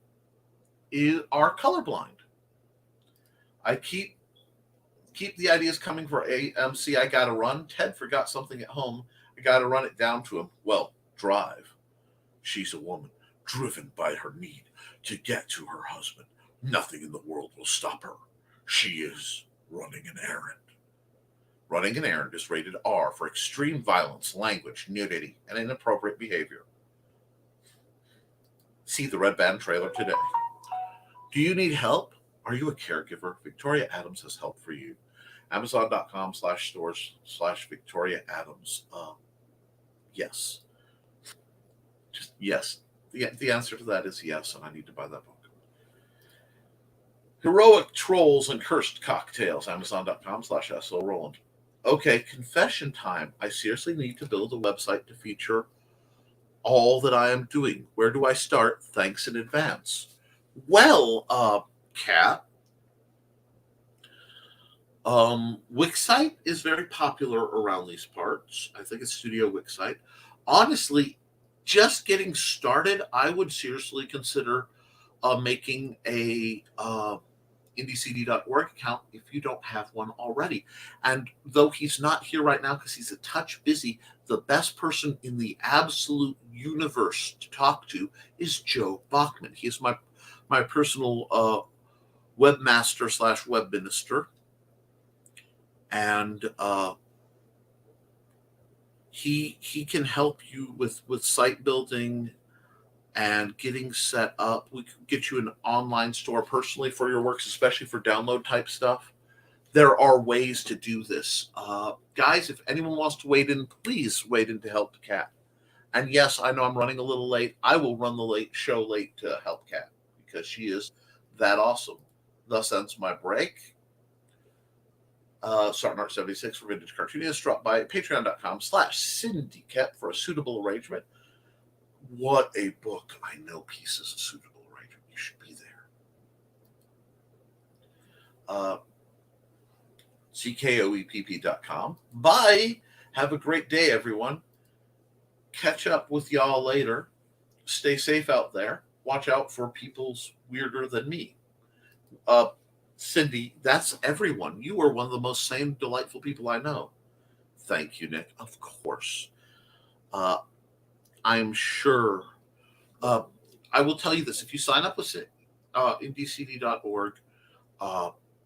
are colorblind. I keep the ideas coming for AMC. I gotta run. Ted forgot something at home. I gotta run it down to him. Well, drive. She's a woman driven by her need to get to her husband. Nothing in the world will stop her. She is running an errand. Running an errand is rated R for extreme violence, language, nudity, and inappropriate behavior. See the Red Band trailer today. Do you need help? Are you a caregiver? Victoria Adams has help for you. Amazon.com/stores/Victoria Adams. Yes. Just yes. The answer to that is yes, and I need to buy that book. Heroic Trolls and Cursed Cocktails. Amazon.com/SO Roland. Okay, confession time. I seriously need to build a website to feature all that I am doing. Where do I start? Thanks in advance. Well, Kat, Wixsite is very popular around these parts. I think it's Studio Wixsite. Honestly, just getting started, I would seriously consider making a IndieCD.org account if you don't have one already. And though he's not here right now because he's a touch busy, the best person in the absolute universe to talk to is Joe Bachman. He is my personal webmaster/web minister. And he can help you with site building and getting set up. We can get you an online store personally for your works, especially for download type stuff. There are ways to do this. Guys, if anyone wants to wade in, please wade in to help the cat. And yes, I know I'm running a little late. I will run the show late to help Kat because she is that awesome. Thus ends my break. Sartnart76 for Vintage Cartoonist. Drop by patreon.com/Cindy Koepp for a suitable arrangement. What a book. I know pieces of suitable arrangement. You should be there. CKOEPP.com. Bye. Have a great day, everyone. Catch up with y'all later. Stay safe out there. Watch out for people's weirder than me. Cindy, that's everyone. You are one of the most sane, delightful people I know. Thank you, Nick. Of course. I'm sure. I will tell you this. If you sign up with IndieCD.org,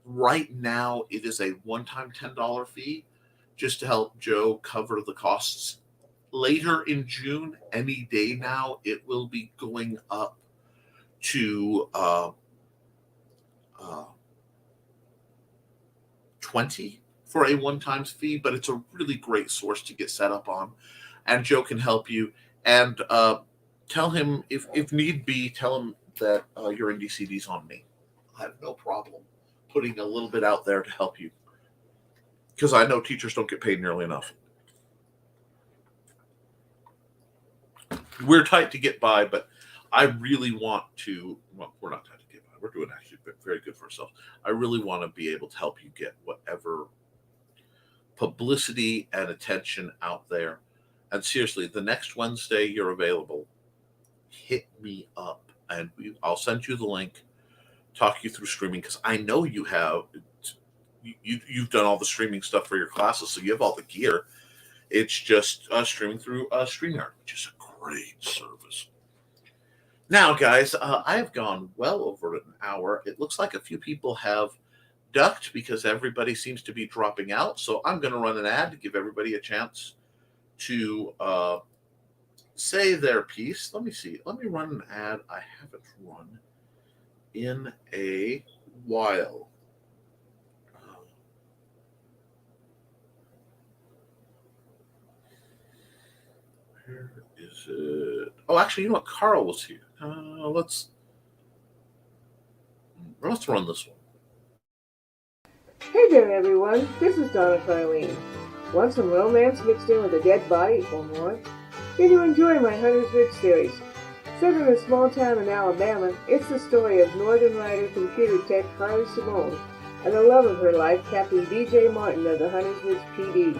right now it is a one-time $10 fee just to help Joe cover the costs. Later in June, any day now, it will be going up to $20 for a one-time fee, but it's a really great source to get set up on. And Joe can help you. And tell him, if need be, tell him that your Indie CD's on me. I have no problem putting a little bit out there to help you. Because I know teachers don't get paid nearly enough. We're tight to get by, but I really want to, well, we're not tight to get by. We're doing actually very good for ourselves. I really want to be able to help you get whatever publicity and attention out there. And seriously, the next Wednesday you're available, hit me up and I'll send you the link, talk you through streaming, because I know you have, you've done all the streaming stuff for your classes, so you have all the gear. It's just streaming through StreamYard, which is a great service. Now, guys, I have gone well over an hour. It looks like a few people have ducked because everybody seems to be dropping out. So I'm going to run an ad to give everybody a chance to say their piece. Let me see. Let me run an ad I haven't run in a while. Where is it? Oh, actually, you know what? Carl was here. Let's run this one. Hey there, everyone. This is Donna Carlene. Want some romance mixed in with a dead body or more? Did you enjoy my Hunter's Ridge series? Set in a small town in Alabama, it's the story of Northern Rider computer tech Carly Simone and the love of her life, Captain B.J. Martin of the Hunter's Ridge PD.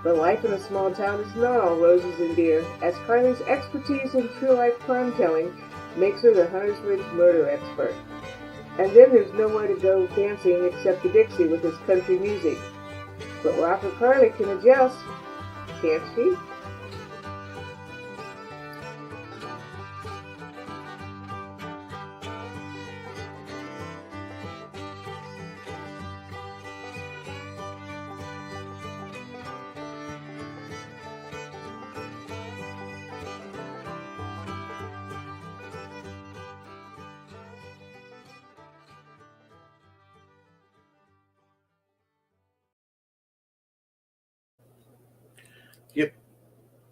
But life in a small town is not all roses and beer, as Carly's expertise in true-life crime-telling makes her the Hunter's Ridge murder expert. And then there's nowhere to go dancing except the Dixie with his country music. But Rocker Carly can adjust, can't she? Yep.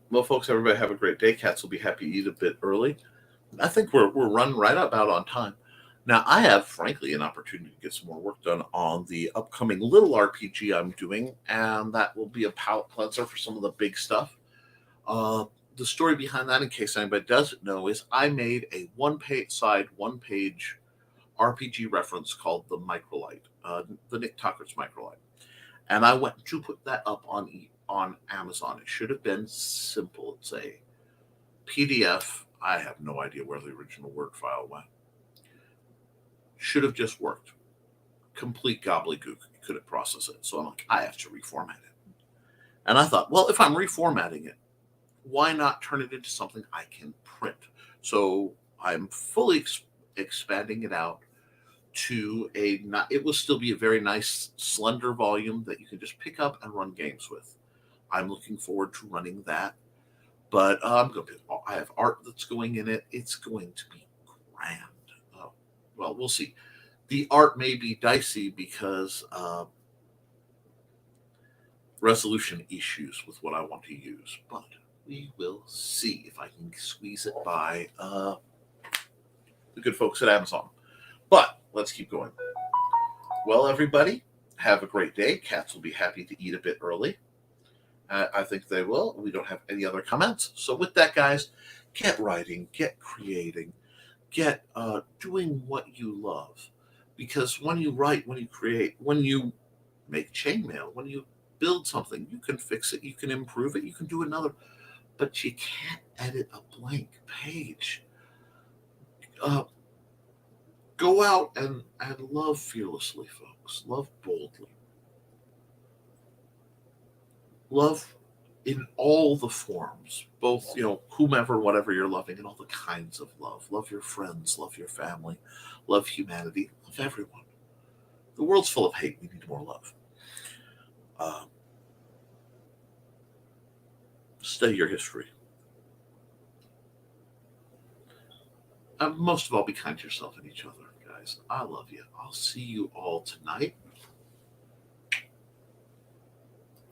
Well, folks, everybody have a great day. Cats will be happy to eat a bit early. I think we're running right about on time. Now, I have, frankly, an opportunity to get some more work done on the upcoming little RPG I'm doing, and that will be a palate cleanser for some of the big stuff. The story behind that, in case anybody doesn't know, is I made a one-page RPG reference called the Microlight, the Nick Tockert's Microlight. And I went to put that up on Amazon. It should have been simple. It's a PDF. I have no idea where the original Word file went. Should have just worked. Complete gobbledygook. Couldn't process it. So I'm like, I have to reformat it. And I thought, well, if I'm reformatting it, why not turn it into something I can print? So I'm fully expanding it out to it will still be a very nice slender volume that you can just pick up and run games with. I'm looking forward to running that, but I have art that's going in it. It's going to be grand. Well, we'll see. The art may be dicey because resolution issues with what I want to use, but we will see if I can squeeze it by the good folks at Amazon. But let's keep going. Well, everybody, have a great day. Cats will be happy to eat a bit early. I think they will. We don't have any other comments. So with that, guys, get writing, get creating, get doing what you love. Because when you write, when you create, when you make chainmail, when you build something, you can fix it, you can improve it, you can do another. But you can't edit a blank page. Go out and love fearlessly, folks. Love boldly. Love in all the forms, both, whomever, whatever you're loving, and all the kinds of love. Love your friends, love your family, love humanity, love everyone. The world's full of hate. We need more love. Study your history. And most of all, be kind to yourself and each other, guys. I love you. I'll see you all tonight.